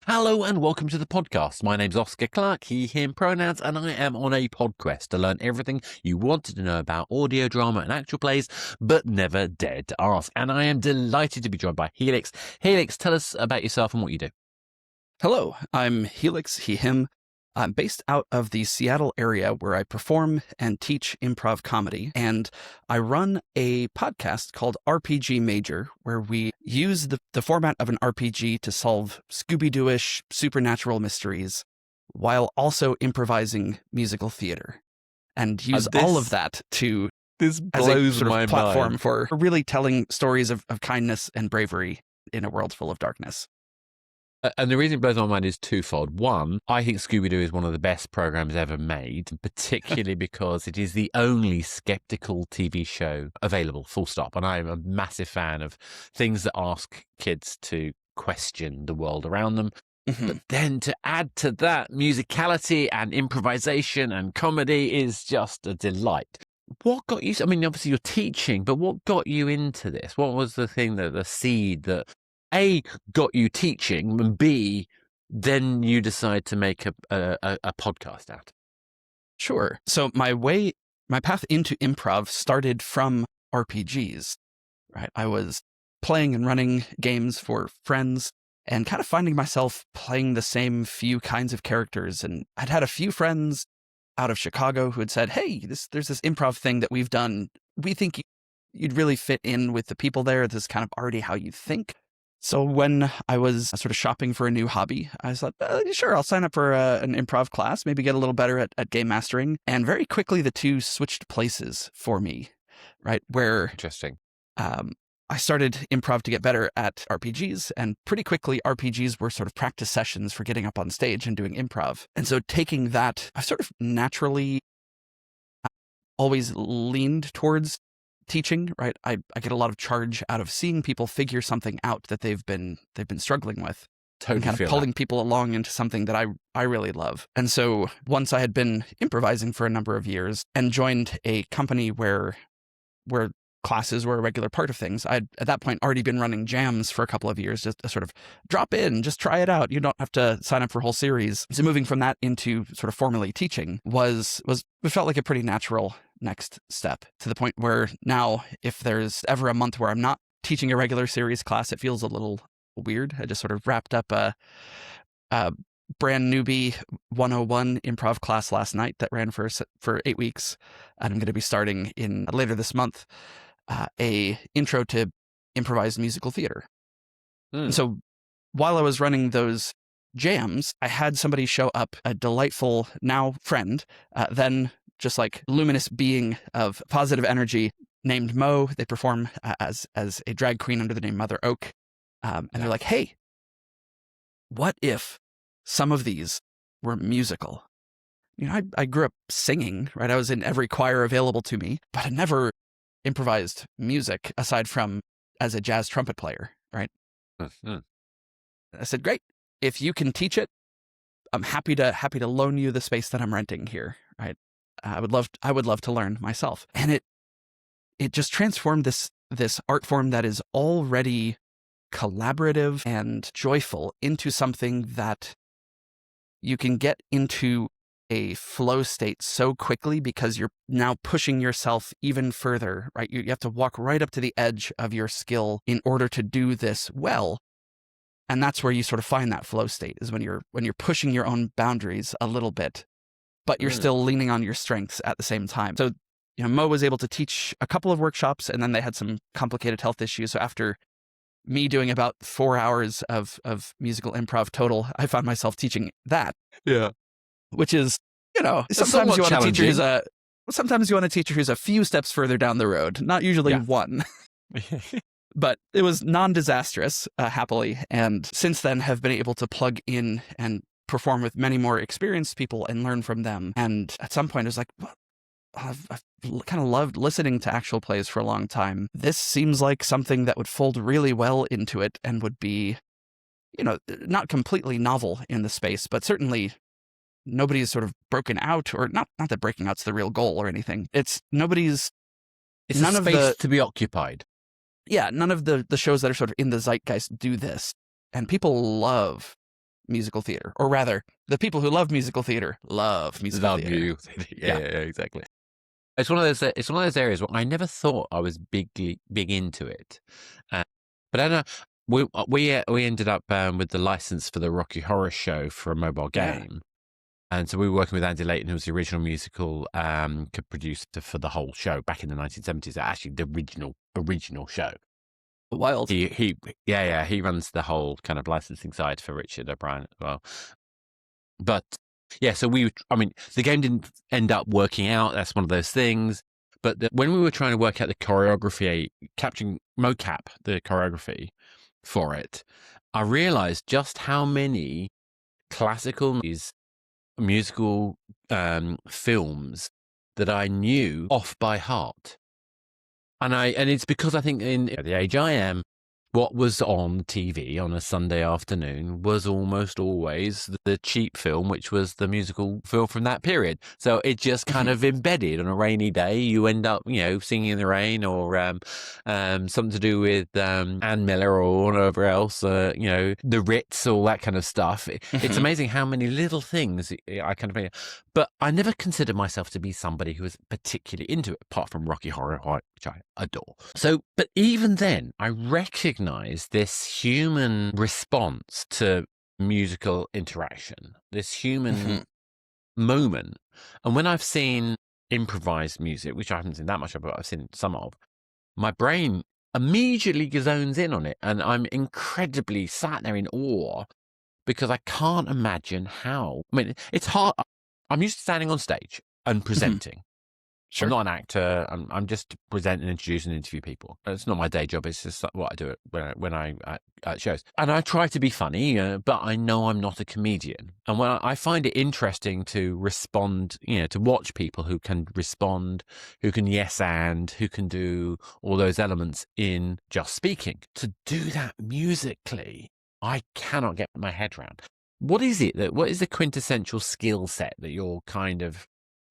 Hello and welcome to the podcast. My name's Oscar Clark, he, him pronouns, and I am on a podquest to learn everything you wanted to know about audio drama and actual plays, but never dared to ask. And I am delighted to be joined by Helix. Helix, tell us about yourself and what you do. Hello, I'm Helix, he, him. I'm based out of the Seattle area where I perform and teach improv comedy, and I run a podcast called RPG Major, where we use the format of an RPG to solve Scooby-Doo-ish supernatural mysteries, while also improvising musical theater, and use all of that to This as a blows sort my of platform mind. for really telling stories of kindness and bravery in a world full of darkness. And the reason it blows my mind is twofold. One, I think Scooby-Doo is one of the best programs ever made, particularly because it is the only skeptical TV show available, full stop. And I'm a massive fan of things that ask kids to question the world around them. But then to add to that, musicality and improvisation and comedy is just a delight. What got you, I mean, obviously you're teaching, but what got you into this? What was the thing the seed that A, got you teaching, and B, then you decide to make a podcast out? Sure. So my path into improv started from RPGs, right? I was playing and running games for friends and kind of finding myself playing the same few kinds of characters. And I'd had a few friends out of Chicago who had said, hey, there's this improv thing that we've done. We think you'd really fit in with the people there. This is kind of already how you think. So when I was sort of shopping for a new hobby, I thought, sure, I'll sign up for an improv class, maybe get a little better at game mastering. And very quickly, the two switched places for me, right? Where Interesting. I started improv to get better at RPGs, and pretty quickly RPGs were sort of practice sessions for getting up on stage and doing improv. And so taking that, I sort of naturally always leaned towards teaching, right? I get a lot of charge out of seeing people figure something out that they've been struggling with. Totally And kind of pulling people along into something that I really love. And so once I had been improvising for a number of years and joined a company where classes were a regular part of things, I'd at that point already been running jams for a couple of years, just to sort of drop in, just try it out. You don't have to sign up for a whole series. So moving from that into sort of formally teaching it felt like a pretty natural next step, to the point where now if there's ever a month where I'm not teaching a regular series class, it feels a little weird. I just sort of wrapped up a brand newbie 101 improv class last night that ran for 8 weeks. And I'm going to be starting later this month a intro to improvised musical theater. And so while I was running those jams, I had somebody show up, a delightful now friend, then just like luminous being of positive energy, named Mo. They perform as a drag queen under the name Mother Oak. And they're like, hey, what if some of these were musical? You know, I grew up singing, right? I was in every choir available to me, but I never improvised music aside from as a jazz trumpet player, right? I said, great. If you can teach it, I'm happy to loan you the space that I'm renting here, right? I would love to learn myself. And it just transformed this art form that is already collaborative and joyful into something that you can get into a flow state so quickly because you're now pushing yourself even further, right? You have to walk right up to the edge of your skill in order to do this well. And that's where you sort of find that flow state, is when you're pushing your own boundaries a little bit, but you're still leaning on your strengths at the same time. So, Mo was able to teach a couple of workshops, and then they had some complicated health issues. So after me doing about 4 hours of musical improv total, I found myself teaching that. Yeah. Which is, sometimes you want a teacher who's a few steps further down the road, not usually one. But it was non-disastrous, happily. And since then have been able to plug in and perform with many more experienced people and learn from them. And at some point it was like, well, I've kind of loved listening to actual plays for a long time. This seems like something that would fold really well into it and would be, not completely novel in the space, but certainly nobody's sort of broken out, or not that breaking out's the real goal or anything. It's none a space to be occupied. Yeah, none of the shows that are sort of in the zeitgeist do this. And people love musical theater, or rather, the people who love musical theater love musical Love theater. you. Yeah, exactly. It's one of those. It's one of those areas where I never thought I was big into it, but I don't know. We ended up with the license for the Rocky Horror Show for a mobile game, and so we were working with Andy Layton, who was the original musical producer for the whole show back in the 1970s. Actually, the original show. Wild. He runs the whole kind of licensing side for Richard O'Brien as well. But yeah, so the game didn't end up working out. That's one of those things. But when we were trying to work out the choreography, capturing mocap the choreography for it, I realized just how many classical musical films that I knew off by heart. And it's because I think in the age I am, what was on TV on a Sunday afternoon was almost always the cheap film, which was the musical film from that period. So it just kind of embedded. On a rainy day, you end up, singing in the rain, or something to do with Ann Miller or whatever else, the Ritz, all that kind of stuff. It's amazing how many little things I kind of. But I never considered myself to be somebody who was particularly into it, apart from Rocky Horror, which I adore. So, but even then, I recognize this human response to musical interaction, this human moment. And when I've seen improvised music, which I haven't seen that much of, but I've seen some of, my brain immediately zones in on it. And I'm incredibly sat there in awe, because I can't imagine how. I mean, it's hard. I'm used to standing on stage and presenting. Sure. I'm not an actor. I'm just to present and introduce and interview people. It's not my day job. It's just what I do when I at shows. And I try to be funny, but I know I'm not a comedian. And when I find it interesting to respond, to watch people who can respond, who can yes and, who can do all those elements in just speaking. To do that musically, I cannot get my head around. What is the quintessential skill set that you're kind of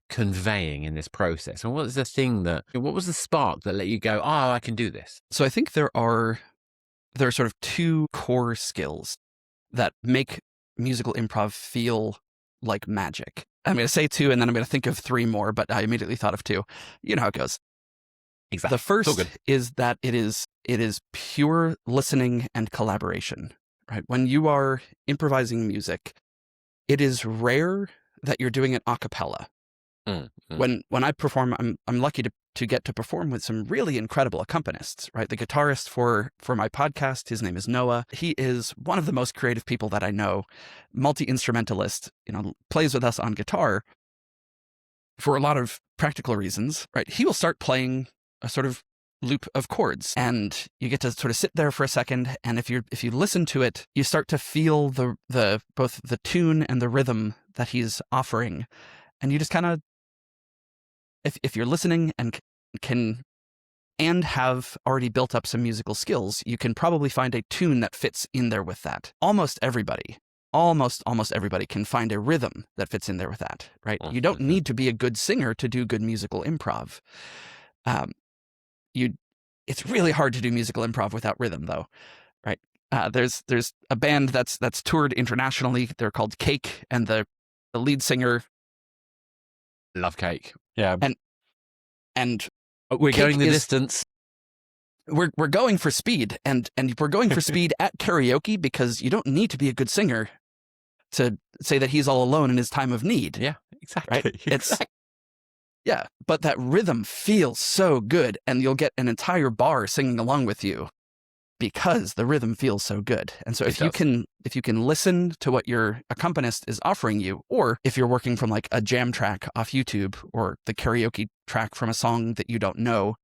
conveying in this process? And what was the spark that let you go, oh, I can do this? So I think there are sort of two core skills that make musical improv feel like magic. I'm going to say two, and then I'm going to think of three more, but I immediately thought of two. You know how it goes. Exactly. The first is that it is pure listening and collaboration, right? When you are improvising music, it is rare that you're doing it a cappella. When I perform, I'm lucky to get to perform with some really incredible accompanists, right? The guitarist for my podcast, his name is Noah. He is one of the most creative people that I know, multi-instrumentalist, plays with us on guitar for a lot of practical reasons, right? He will start playing a sort of loop of chords, and you get to sort of sit there for a second, and if you listen to it, you start to feel the both the tune and the rhythm that he's offering, and you just kind of, if you're listening and have already built up some musical skills, you can probably find a tune that fits in there with that. Almost everybody can find a rhythm that fits in there with that, right? You don't need to be a good singer to do good musical improv. It's really hard to do musical improv without rhythm, though, right? There's a band that's toured internationally. They're called Cake, and the lead singer. Love Cake. Yeah. And we're going the distance. We're going for speed, and we're going for speed at karaoke, because you don't need to be a good singer to say that he's all alone in his time of need. Yeah, exactly. Right? Yeah, but that rhythm feels so good, and you'll get an entire bar singing along with you because the rhythm feels so good. And so if you can listen to what your accompanist is offering you, or if you're working from like a jam track off YouTube or the karaoke track from a song that you don't know,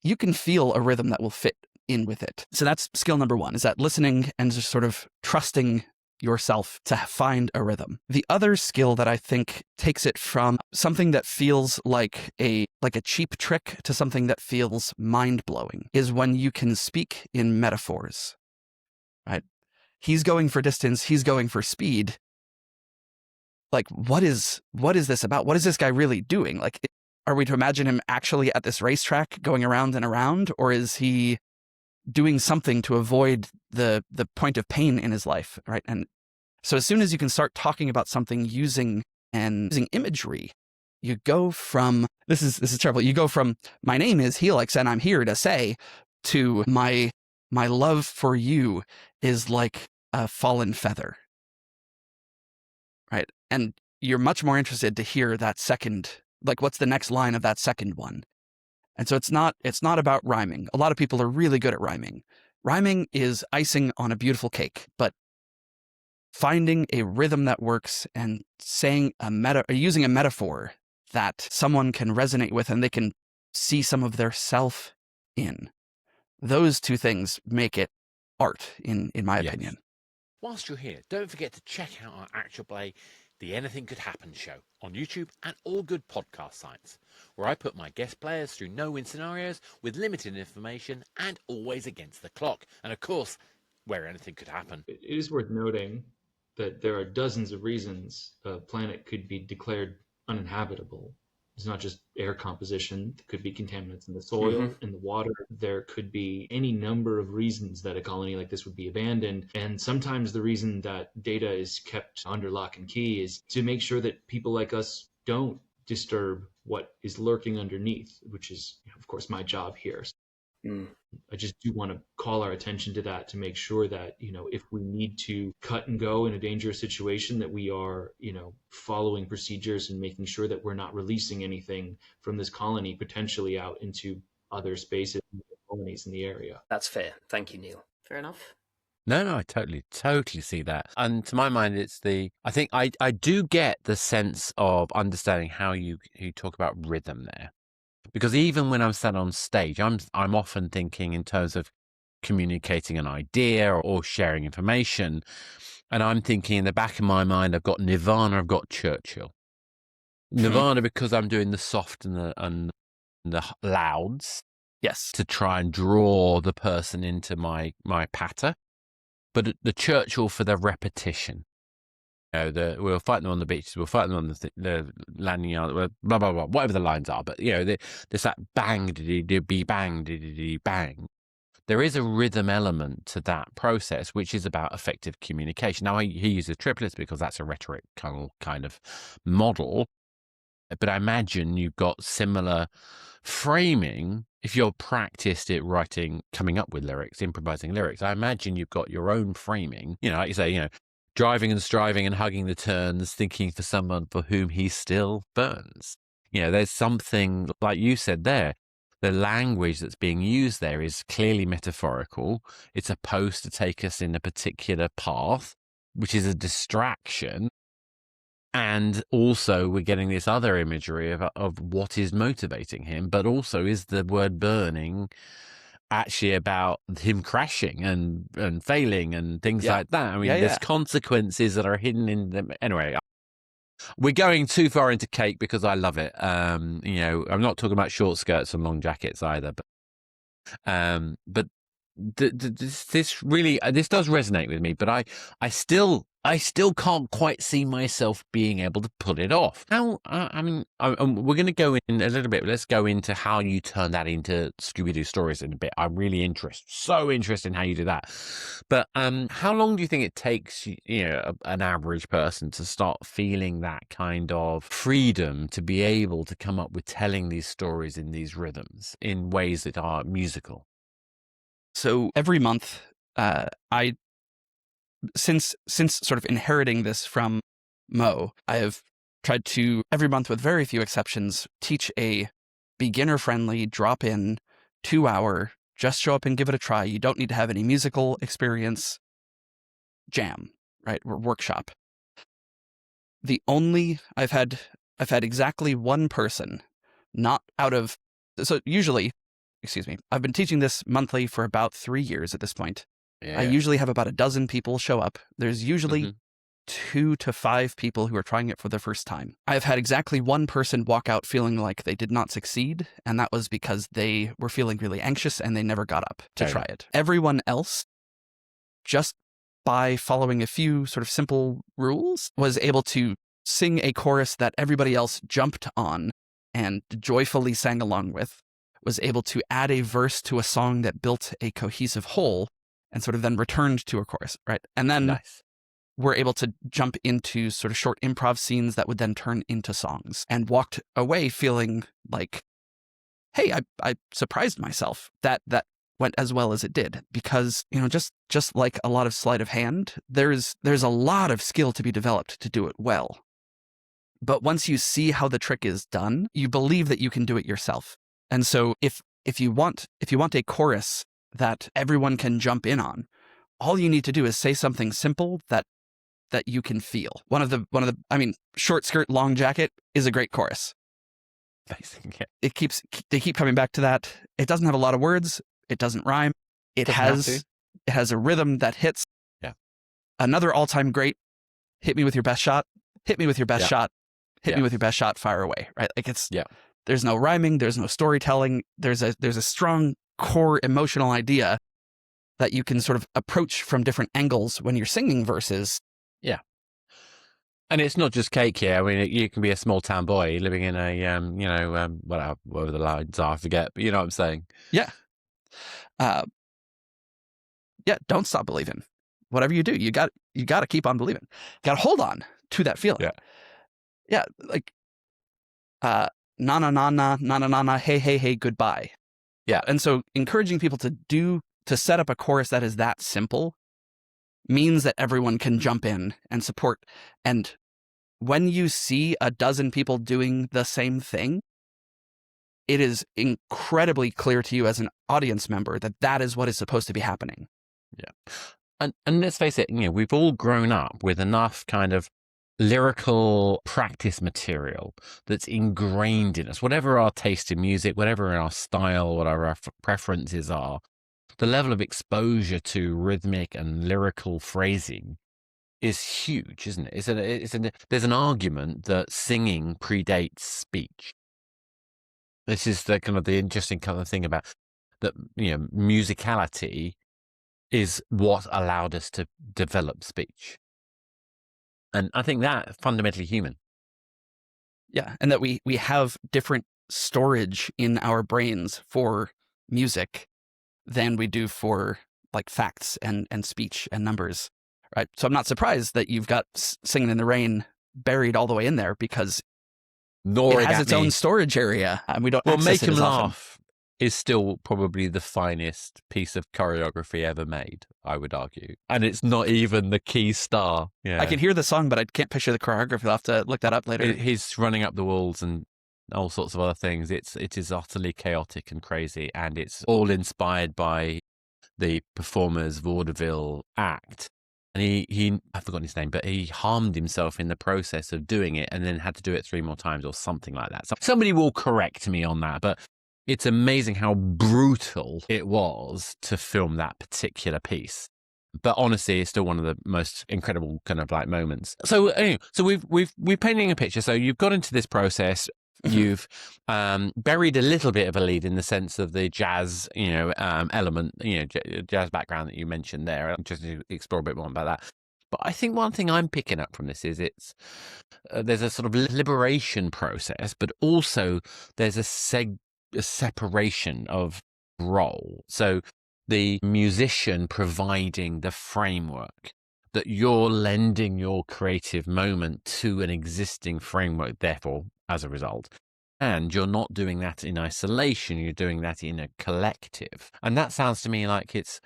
you can feel a rhythm that will fit in with it. So that's skill number one, is that listening and just sort of trusting yourself to find a rhythm. The other skill that I think takes it from something that feels like a cheap trick to something that feels mind-blowing is when you can speak in metaphors, right? He's going for distance, he's going for speed. Like, what is this about? What is this guy really doing? Like, are we to imagine him actually at this racetrack going around and around, or is he doing something to avoid the point of pain in his life, right? And So as soon as you can start talking about something using imagery, you go from, this is terrible. You go from, my name is Helix and I'm here to say, to my love for you is like a fallen feather. Right. And you're much more interested to hear that second, like what's the next line of that second one. And so it's not about rhyming. A lot of people are really good at rhyming. Rhyming is icing on a beautiful cake, but finding a rhythm that works and saying using a metaphor that someone can resonate with and they can see some of their self in. Those two things make it art, in my opinion. Whilst you're here, don't forget to check out our actual play, The Anything Could Happen Show, on YouTube and all good podcast sites, where I put my guest players through no-win scenarios with limited information and always against the clock. And of course, where anything could happen. It is worth noting that there are dozens of reasons a planet could be declared uninhabitable. It's not just air composition. There could be contaminants in the soil, in the water. There could be any number of reasons that a colony like this would be abandoned. And sometimes the reason that data is kept under lock and key is to make sure that people like us don't disturb what is lurking underneath, which is, of course, my job here. I just do want to call our attention to that, to make sure that, if we need to cut and go in a dangerous situation, that we are, following procedures and making sure that we're not releasing anything from this colony potentially out into other spaces and colonies in the area. That's fair. Thank you, Neil. Fair enough. No, I totally see that. And to my mind, I think I do get the sense of understanding how you talk about rhythm there. Because even when I'm sat on stage, I'm often thinking in terms of communicating an idea or sharing information. And I'm thinking in the back of my mind, I've got Nirvana, I've got Churchill. Nirvana because I'm doing the soft and the louds. Yes. To try and draw the person into my patter. But the Churchill for the repetition. We'll fight them on the beaches, we'll fight them on the landing yard, blah, blah, blah, whatever the lines are. But, there's that bang, diddy, bang, diddy, bang. There is a rhythm element to that process, which is about effective communication. Now, he uses triplets because that's a rhetoric kind of model. But I imagine you've got similar framing if you're practiced at writing, coming up with lyrics, improvising lyrics. I imagine you've got your own framing, like you say, driving and striving and hugging the turns, thinking for someone for whom he still burns. There's something, like you said there, the language that's being used there is clearly metaphorical. It's supposed to take us in a particular path, which is a distraction. And also we're getting this other imagery of what is motivating him, but also is the word burning actually about him crashing and failing and things like that. I mean, there's consequences that are hidden in them. Anyway, we're going too far into cake because I love it. I'm not talking about short skirts and long jackets either, but this does resonate with me. But I still can't quite see myself being able to pull it off. How? We're going to go in a little bit. Let's go into how you turn that into Scooby-Doo stories in a bit. I'm really so interested in how you do that. But how long do you think it takes, an average person to start feeling that kind of freedom to be able to come up with telling these stories in these rhythms in ways that are musical? So every month, since sort of inheriting this from Mo, I have tried to, every month with very few exceptions, teach a beginner-friendly, drop-in, 2-hour, just show up and give it a try. You don't need to have any musical experience jam, right? Or workshop. I've had exactly one person, I've been teaching this monthly for about 3 years at this point. Yeah. I usually have about a dozen people show up. There's usually 2 to 5 people who are trying it for the first time. I've had exactly one person walk out feeling like they did not succeed, and that was because they were feeling really anxious and they never got up to try it. Everyone else, just by following a few sort of simple rules, was able to sing a chorus that everybody else jumped on and joyfully sang along with, was able to add a verse to a song that built a cohesive whole, and sort of then returned to a chorus, right? And then were able to jump into sort of short improv scenes that would then turn into songs, and walked away feeling like, hey, I surprised myself that went as well as it did, because, you know, just like a lot of sleight of hand, there's a lot of skill to be developed to do it well. But once you see how the trick is done, you believe that you can do it yourself. And so if you want a chorus that everyone can jump in on, all you need to do is say something simple that you can feel. One of the I mean, short skirt, long jacket is a great chorus. Basically, They keep coming back to that. It doesn't have a lot of words. It doesn't rhyme. It has a rhythm that hits. Yeah. Another all-time great, hit me with your best shot. Hit me with your best shot. Hit me with your best shot, fire away. Right? Like there's no rhyming, there's no storytelling. There's a strong core emotional idea that you can sort of approach from different angles when you're singing verses. Yeah. And it's not just cake here. I mean, you can be a small town boy living in a, whatever the lines are, I forget, but you know what I'm saying? Yeah. Don't stop believing. Whatever you do, you got to keep on believing. Got to hold on to that feeling. Yeah. Like, na na na na na na na na, hey hey hey, goodbye. Yeah. And so encouraging people to set up a chorus that is that simple means that everyone can jump in and support. And when you see a dozen people doing the same thing, it is incredibly clear to you as an audience member that is what is supposed to be happening. Yeah. And let's face it, you know, we've all grown up with enough kind of lyrical practice material that's ingrained in us, whatever our taste in music, whatever our style, what our preferences are. The level of exposure to rhythmic and lyrical phrasing is huge, isn't it? There's an argument that singing predates speech. This is the kind of the interesting kind of thing about that, you know, musicality is what allowed us to develop speech. And I think that fundamentally human. Yeah. And that we have different storage in our brains for music than we do for like facts and speech and numbers. Right. So I'm not surprised that you've got Singing in the Rain buried all the way in there, because it has its own storage area, and we don't access it as often. Make 'Em Laugh is still probably the finest piece of choreography ever made, I would argue. And it's not even the key star. Yeah. I can hear the song, but I can't picture the choreography. I'll have to look that up later. He's running up the walls and all sorts of other things. It is utterly chaotic and crazy, and it's all inspired by the performer's vaudeville act. And he I've forgotten his name, but he harmed himself in the process of doing it and then had to do it 3 more times or something like that. So somebody will correct me on that, but it's amazing how brutal it was to film that particular piece. But honestly, it's still one of the most incredible kind of like moments. So anyway, so we've painting a picture. So you've got into this process. You've buried a little bit of a lead in the sense of the jazz, element, jazz background that you mentioned there. I'm just to explore a bit more about that. But I think one thing I'm picking up from this is there's a sort of liberation process, but also there's a separation of role. So the musician providing the framework, that you're lending your creative moment to an existing framework, therefore, as a result. And you're not doing that in isolation, you're doing that in a collective. And that sounds to me like it's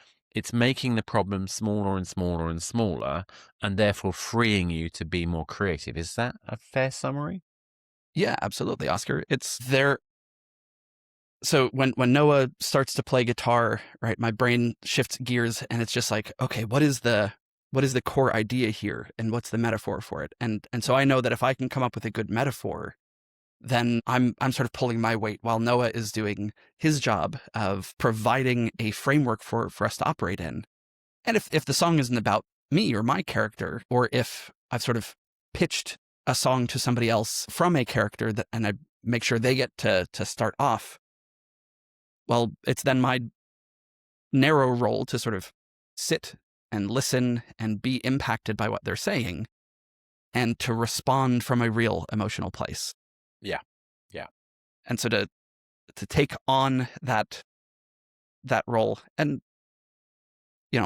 making the problem smaller and smaller and smaller, and therefore freeing you to be more creative. Is that a fair summary? Yeah, absolutely, Oscar. It's there. So when Noah starts to play guitar, right, my brain shifts gears, and it's just like, okay, what is the core idea here, and what's the metaphor for it? And so I know that if I can come up with a good metaphor, then I'm sort of pulling my weight while Noah is doing his job of providing a framework for us to operate in. And if the song isn't about me or my character, or if I've sort of pitched a song to somebody else from a character and I make sure they get to start off, well, it's then my narrow role to sort of sit and listen and be impacted by what they're saying, and to respond from a real emotional place. Yeah. And so to take on that role, and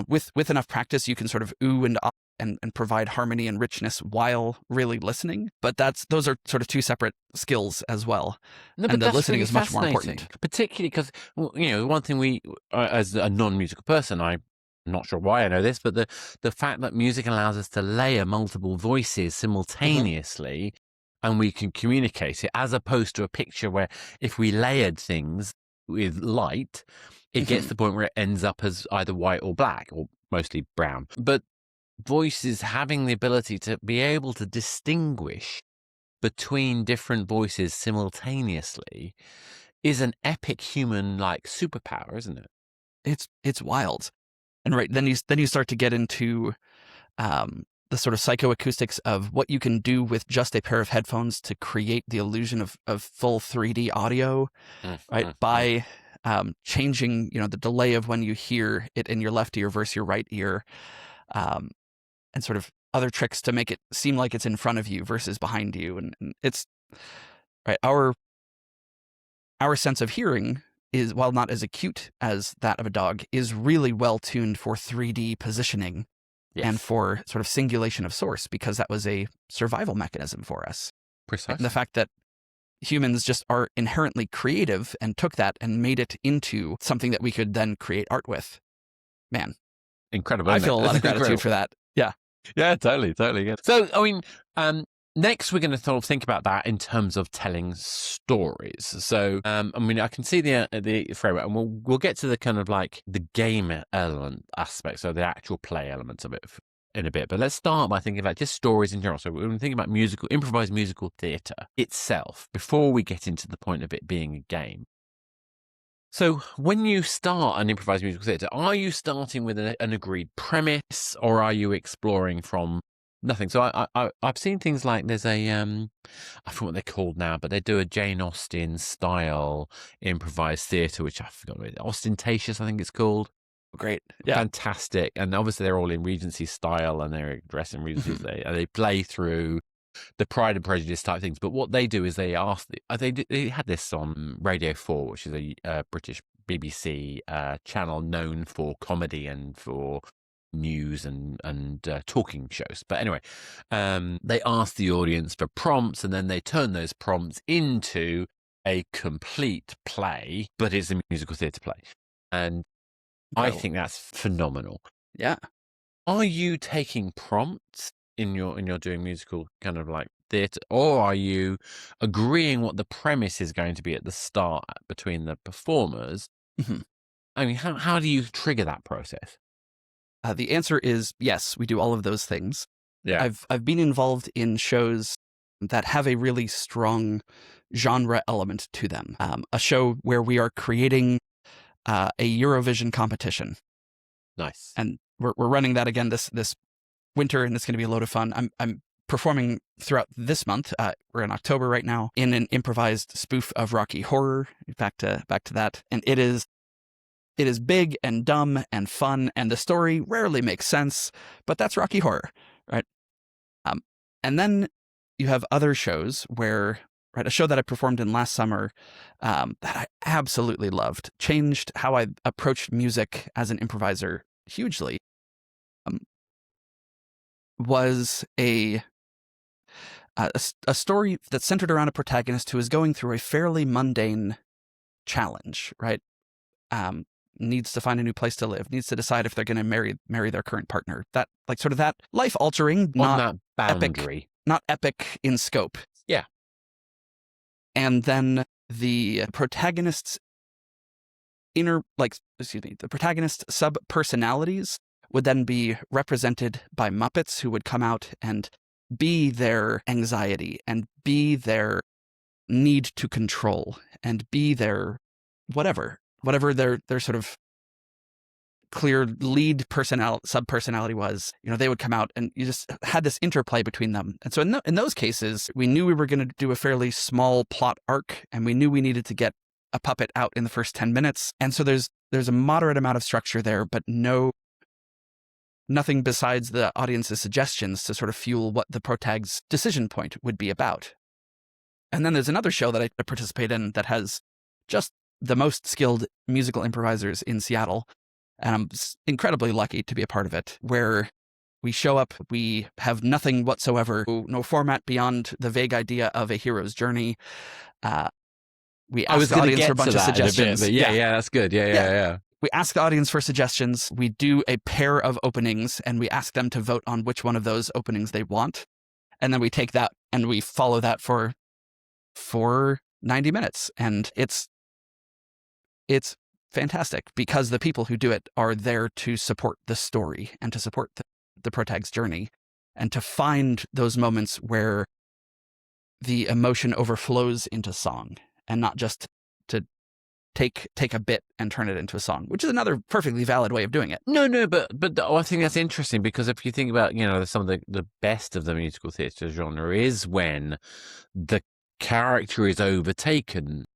with enough practice, you can sort of ooh and ah and provide harmony and richness while really listening. But those are sort of two separate skills as well. No, and but the that's listening really is much more fascinating, important. particularly because, one thing we, as a non-musical person, I'm not sure why I know this, but the fact that music allows us to layer multiple voices simultaneously and we can communicate it, as opposed to a picture where if we layered things with light, it gets to the point where it ends up as either white or black, or mostly brown. But voices having the ability to be able to distinguish between different voices simultaneously is an epic human superpower, isn't it? It's wild. And then you start to get into the sort of psychoacoustics of what you can do with just a pair of headphones to create the illusion of full 3D audio, right? By changing, the delay of when you hear it in your left ear versus your right ear, and sort of other tricks to make it seem like it's in front of you versus behind you. And it's right. Our sense of hearing is, while not as acute as that of a dog, is really well tuned for 3D positioning. Yes. And for sort of singulation of source, because that was a survival mechanism for us. Precisely. And the fact that humans just are inherently creative and took that and made it into something that we could then create art with. Man. Incredible. I feel a lot of gratitude for that. Yeah. Yeah, totally. Good. So, next we're going to sort of think about that in terms of telling stories. So, I can see the framework, and we'll get to the kind of the game element aspect, so the actual play elements of it in a bit. But let's start by thinking about just stories in general. So we're thinking about improvised musical theatre itself before we get into the point of it being a game. So when you start an improvised musical theatre, are you starting with an agreed premise, or are you exploring from nothing? So I've seen things like there's I forget what they're called now, but they do a Jane Austen style improvised theatre, which I forgot what it is. Ostentatious, I think it's called. Great. Yeah. Fantastic. And obviously they're all in Regency style, and they're dressed in Regency. They play through the Pride and Prejudice type things. But what they do is they had this on Radio 4, which is a British BBC channel known for comedy and for news and talking shows. But anyway, they ask the audience for prompts, and then they turn those prompts into a complete play, but it's a musical theatre play. And I think that's phenomenal. Yeah. Are you taking prompts in your doing musical kind of theatre, or are you agreeing what the premise is going to be at the start between the performers? I mean, how do you trigger that process? The answer is yes, we do all of those things. Yeah. I've been involved in shows that have a really strong genre element to them. A show where we are creating a Eurovision competition. Nice. And we're running that again this winter, and it's going to be a load of fun. I'm performing throughout this month. We're in October right now, in an improvised spoof of Rocky Horror. Back to that, and it is big and dumb and fun, and the story rarely makes sense, but that's Rocky Horror, right? And then you have other shows where, right, a show that I performed in last summer that I absolutely loved, changed how I approached music as an improviser hugely. Was a story that centered around a protagonist who is going through a fairly mundane challenge, right? Needs to find a new place to live, needs to decide if they're going to marry their current partner. That sort of that life altering, not that boundary, not epic in scope. Yeah. And then the protagonist's the protagonist's sub-personalities would then be represented by Muppets who would come out and be their anxiety and be their need to control and be their whatever their sort of clear lead sub-personality was. They would come out, and you just had this interplay between them. And so in those cases, we knew we were going to do a fairly small plot arc, and we knew we needed to get a puppet out in the first 10 minutes. And so there's a moderate amount of structure there, but nothing besides the audience's suggestions to sort of fuel what the protag's decision point would be about. And then there's another show that I participate in that has just the most skilled musical improvisers in Seattle, and I'm incredibly lucky to be a part of it, where We show up, we have nothing whatsoever, no format beyond the vague idea of a hero's journey. We I was ask the going to audience for a get to bunch of that in a bit, suggestions. but yeah, that's good. Yeah. We ask the audience for suggestions. We do a pair of openings, and we ask them to vote on which one of those openings they want. And then we take that and we follow that for 90 minutes. And it's fantastic because the people who do it are there to support the story and to support the protag's journey and to find those moments where the emotion overflows into song and not just to take a bit and turn it into a song, which is another perfectly valid way of doing it. No, but I think that's interesting because if you think about, some of the best of the musical theatre genre is when the character is overtaken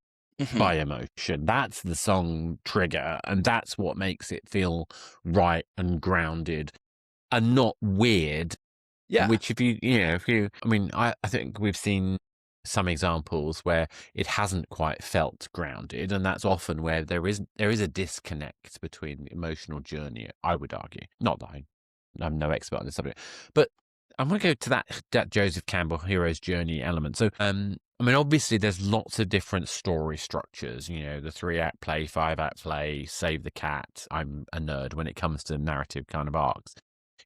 by emotion. That's the song trigger, and that's what makes it feel right and grounded and not weird. Yeah. Which I think we've seen some examples where it hasn't quite felt grounded, and that's often where there is a disconnect between the emotional journey, I would argue. Not that I'm no expert on this subject, but I'm going to go to that Joseph Campbell hero's journey element. So, obviously there's lots of different story structures, the 3-act play, 5-act play, save the cat. I'm a nerd when it comes to narrative kind of arcs.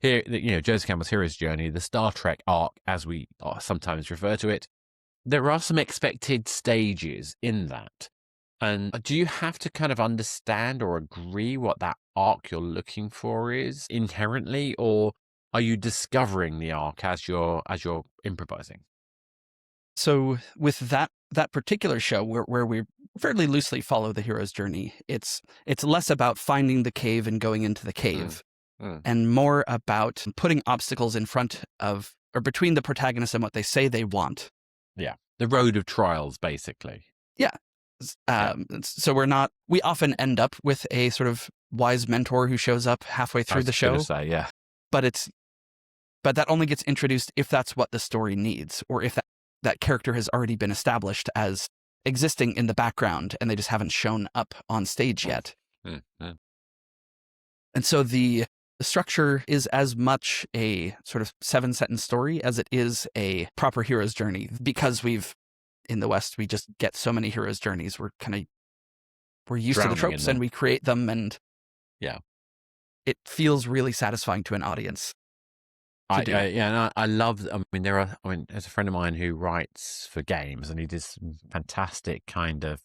Here, Joseph Campbell's hero's journey, the Star Trek arc, as we sometimes refer to it, there are some expected stages in that. And do you have to kind of understand or agree what that arc you're looking for is inherently, or are you discovering the arc as you're improvising? So with that particular show where we fairly loosely follow the hero's journey, it's less about finding the cave and going into the cave and more about putting obstacles in front of or between the protagonist and what they say they want. Yeah. The road of trials, basically. Yeah. So we often end up with a sort of wise mentor who shows up halfway through the show. Yeah. But that only gets introduced if that's what the story needs, or if that character has already been established as existing in the background and they just haven't shown up on stage yet. Mm-hmm. And so the structure is as much a sort of 7-sentence story as it is a proper hero's journey, because in the West, we just get so many hero's journeys. We're used to the tropes and we create them, and it feels really satisfying to an audience. I love. There's a friend of mine who writes for games, and he does fantastic kind of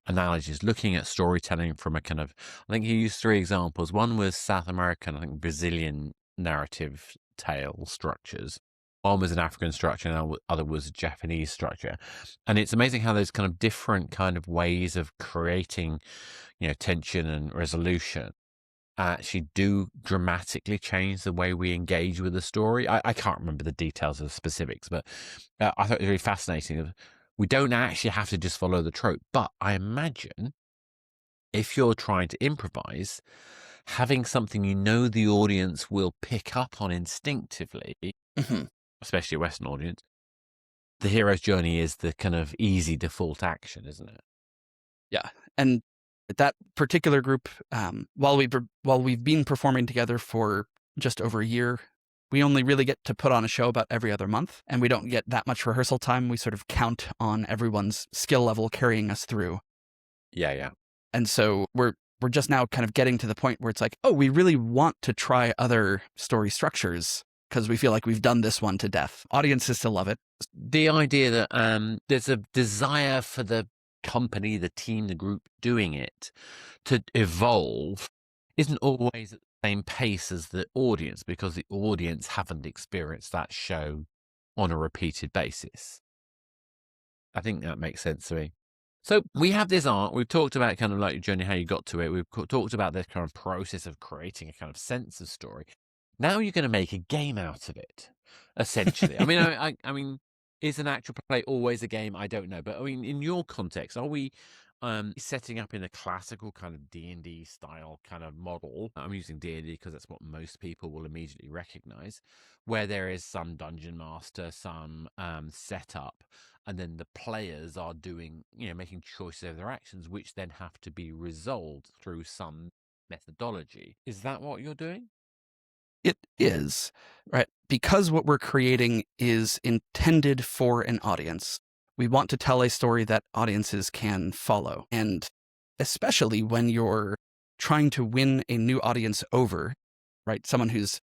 analogies, looking at storytelling from a kind of. I think he used 3 examples. One was South American, I think Brazilian narrative tale structures. One was an African structure, and the other was a Japanese structure. And it's amazing how those kind of different kind of ways of creating, tension and resolution actually do dramatically change the way we engage with the story. I can't remember the details of the specifics, but I thought it was really fascinating. We don't actually have to just follow the trope, but I imagine if you're trying to improvise, having something the audience will pick up on instinctively, especially a Western audience, the hero's journey is the kind of easy default action, isn't it? Yeah. And that particular group, while we've been performing together for just over a year, we only really get to put on a show about every other month, and we don't get that much rehearsal time. We sort of count on everyone's skill level carrying us through. Yeah. And so we're just now kind of getting to the point where it's like, oh, we really want to try other story structures because we feel like we've done this one to death. Audiences still love it. The idea that there's a desire for the company, the team, the group doing it to evolve isn't always at the same pace as the audience, because the audience haven't experienced that show on a repeated basis. I think that makes sense to me. So we have this art. We've talked about kind of like your journey, how you got to it. We've talked about this kind of process of creating a kind of sense of story. Now you're going to make a game out of it, essentially. I mean, is an actual play always a game? I don't know. But I mean, in your context, are we setting up in a classical kind of D&D style kind of model? I'm using D&D because that's what most people will immediately recognize, where there is some dungeon master, some setup, and then the players are doing, making choices of their actions, which then have to be resolved through some methodology. Is that what you're doing? It is, right? Because what we're creating is intended for an audience. We want to tell a story that audiences can follow. And especially when you're trying to win a new audience over, right? Someone who's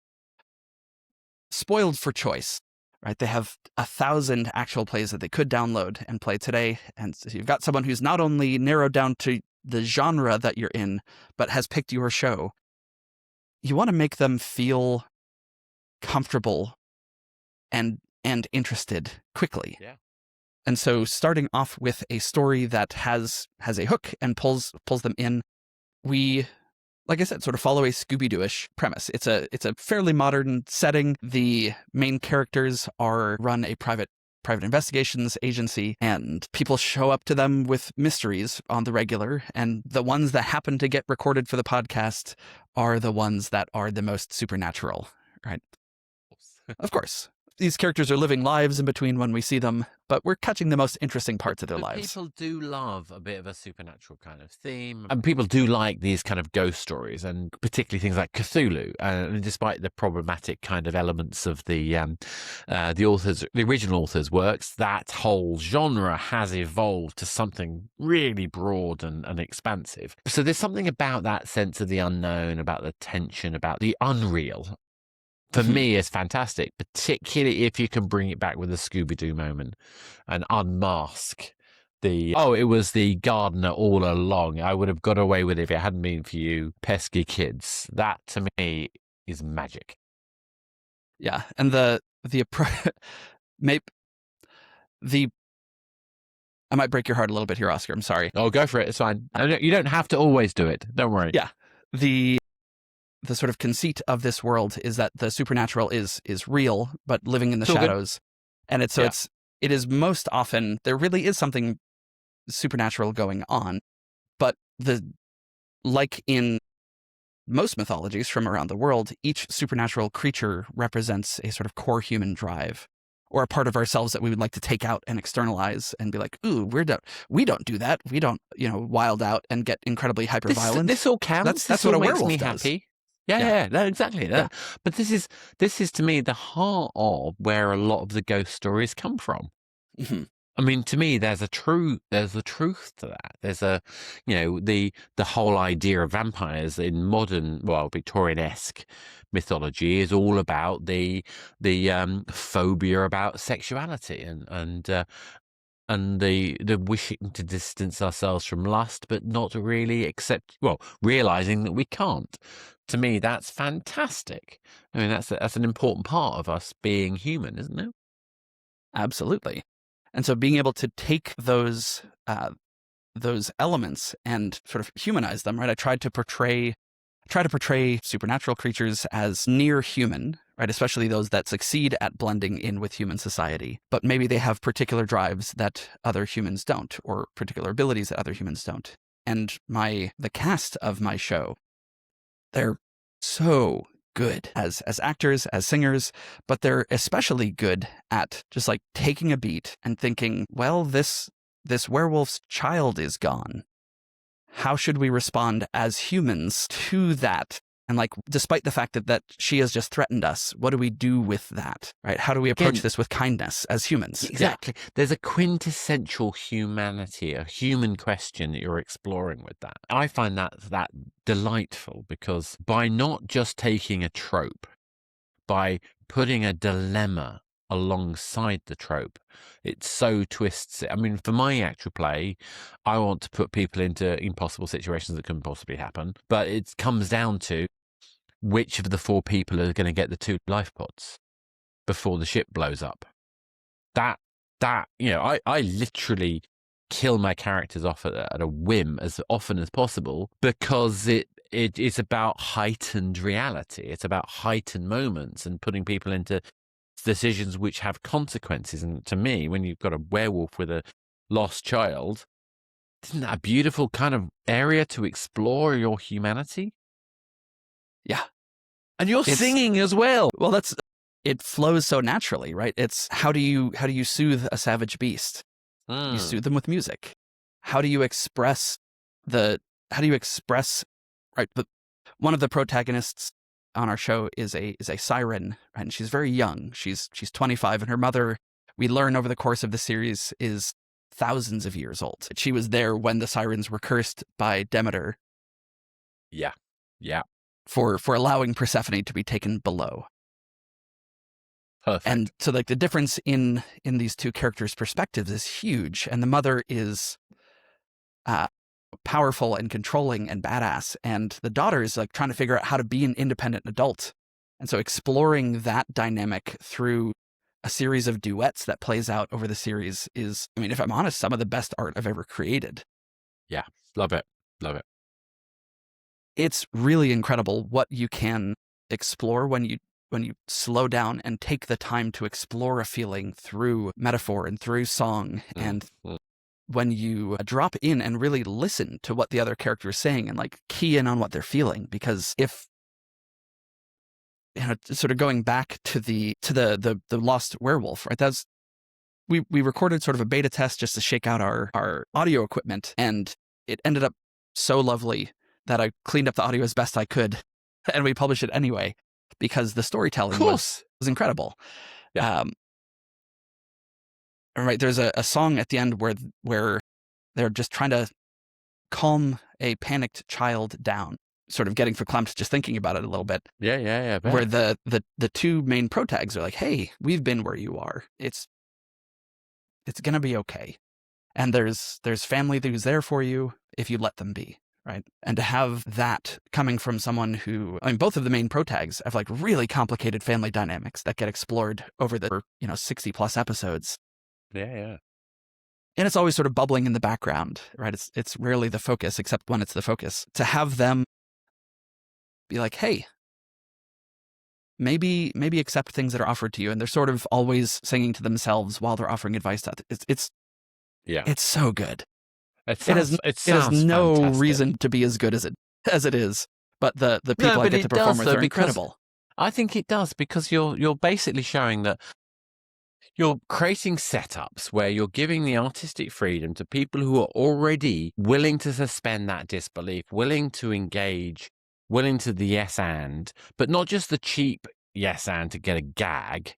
spoiled for choice, right? They have 1,000 actual plays that they could download and play today. And so you've got someone who's not only narrowed down to the genre that you're in, but has picked your show. You want to make them feel comfortable and interested quickly. Yeah. And so starting off with a story that has a hook and pulls them in, we, like I said, sort of follow a Scooby-Doo-ish premise. It's a fairly modern setting. The main characters run a private investigations agency, and people show up to them with mysteries on the regular, and the ones that happen to get recorded for the podcast are the ones that are the most supernatural, right? Of course. These characters are living lives in between when we see them, but we're catching the most interesting parts of their lives. People do love a bit of a supernatural kind of theme. And people do like these kind of ghost stories, and particularly things like Cthulhu. And despite the problematic kind of elements of the original author's works, that whole genre has evolved to something really broad and expansive. So there's something about that sense of the unknown, about the tension, about the unreal. For me, is fantastic, particularly if you can bring it back with a Scooby-Doo moment and unmask it was the gardener all along. I would have got away with it if it hadn't been for you pesky kids. That, to me, is magic. Yeah, and I might break your heart a little bit here, Oscar. I'm sorry. Oh, go for it. It's fine. You don't have to always do it. Don't worry. Yeah. The sort of conceit of this world is that the supernatural is real, but living in the shadows. Good. And it is most often, there really is something supernatural going on, but like in most mythologies from around the world, each supernatural creature represents a sort of core human drive, or a part of ourselves that we would like to take out and externalize and be like, ooh, we don't do that. We don't, wild out and get incredibly hyper violent. This all counts. That's what a werewolf makes me does. Happy. Yeah, no, exactly. Yeah. But this is to me the heart of where a lot of the ghost stories come from. Mm-hmm. I mean, to me, there's a truth to that. There's the whole idea of vampires in modern, Victorian-esque mythology is all about the phobia about sexuality and the wishing to distance ourselves from lust, but not really realizing that we can't. To me, that's fantastic. I mean, that's an important part of us being human, isn't it? Absolutely. And so being able to take those elements and sort of humanize them, right? I try to portray supernatural creatures as near human, right? Especially those that succeed at blending in with human society. But maybe they have particular drives that other humans don't, or particular abilities that other humans don't. And the cast of my show, they're so good as actors, as singers, but they're especially good at just like taking a beat and thinking, well, this werewolf's child is gone. How should we respond as humans to that? And like, despite the fact that she has just threatened us, what do we do with that, right? How do we approach this with kindness as humans? Exactly. Yeah. There's a quintessential humanity, a human question that you're exploring with that. I find that delightful, because by not just taking a trope, by putting a dilemma alongside the trope, it so twists it. I mean, for my actual play, I want to put people into impossible situations that couldn't possibly happen, but it comes down to which of the 4 people are going to get the 2 life pods before the ship blows up. I literally kill my characters off at a whim as often as possible, because it is about heightened reality. It's about heightened moments and putting people into decisions which have consequences. And to me, when you've got a werewolf with a lost child, isn't that a beautiful kind of area to explore your humanity? Yeah. And you're singing as well. Well, it flows so naturally, right? It's how do you soothe a savage beast? You soothe them with music. How do you express right? One of the protagonists on our show is a siren, and she's very young. She's 25, and her mother, we learn over the course of the series, is thousands of years old. She was there when the sirens were cursed by Demeter. Yeah. For allowing Persephone to be taken below. Perfect. And so like the difference in these two characters' perspectives is huge. And the mother is powerful and controlling and badass. And the daughter is like trying to figure out how to be an independent adult. And so exploring that dynamic through a series of duets that plays out over the series is, I mean, if I'm honest, some of the best art I've ever created. Yeah. Love it. It's really incredible what you can explore when you slow down and take the time to explore a feeling through metaphor and through song, and when you drop in and really listen to what the other character is saying and like key in on what they're feeling. Because if, you know, sort of going back to the Lost Werewolf, right? That's we recorded sort of a beta test just to shake out our audio equipment, and it ended up so lovely that I cleaned up the audio as best I could, and we published it anyway because the storytelling was incredible. Yeah. Right, there's a song at the end where they're just trying to calm a panicked child down, sort of getting verklempt just thinking about it a little bit. Yeah. Where the two main protags are like, "Hey, we've been where you are. It's gonna be okay, and there's family who's there for you if you let them be." Right. And to have that coming from someone who, I mean, both of the main protags have like really complicated family dynamics that get explored over the, 60 plus episodes. Yeah. And it's always sort of bubbling in the background, right? It's rarely the focus, except when it's the focus. To have them be like, hey, maybe accept things that are offered to you. And they're sort of always singing to themselves while they're offering advice to others. It's so good. It has no fantastic. reason to be as good as it is, but the people I get to perform with are incredible. I think it does, because you're basically showing that you're creating setups where you're giving the artistic freedom to people who are already willing to suspend that disbelief, willing to engage, willing to the yes and, but not just the cheap yes and to get a gag,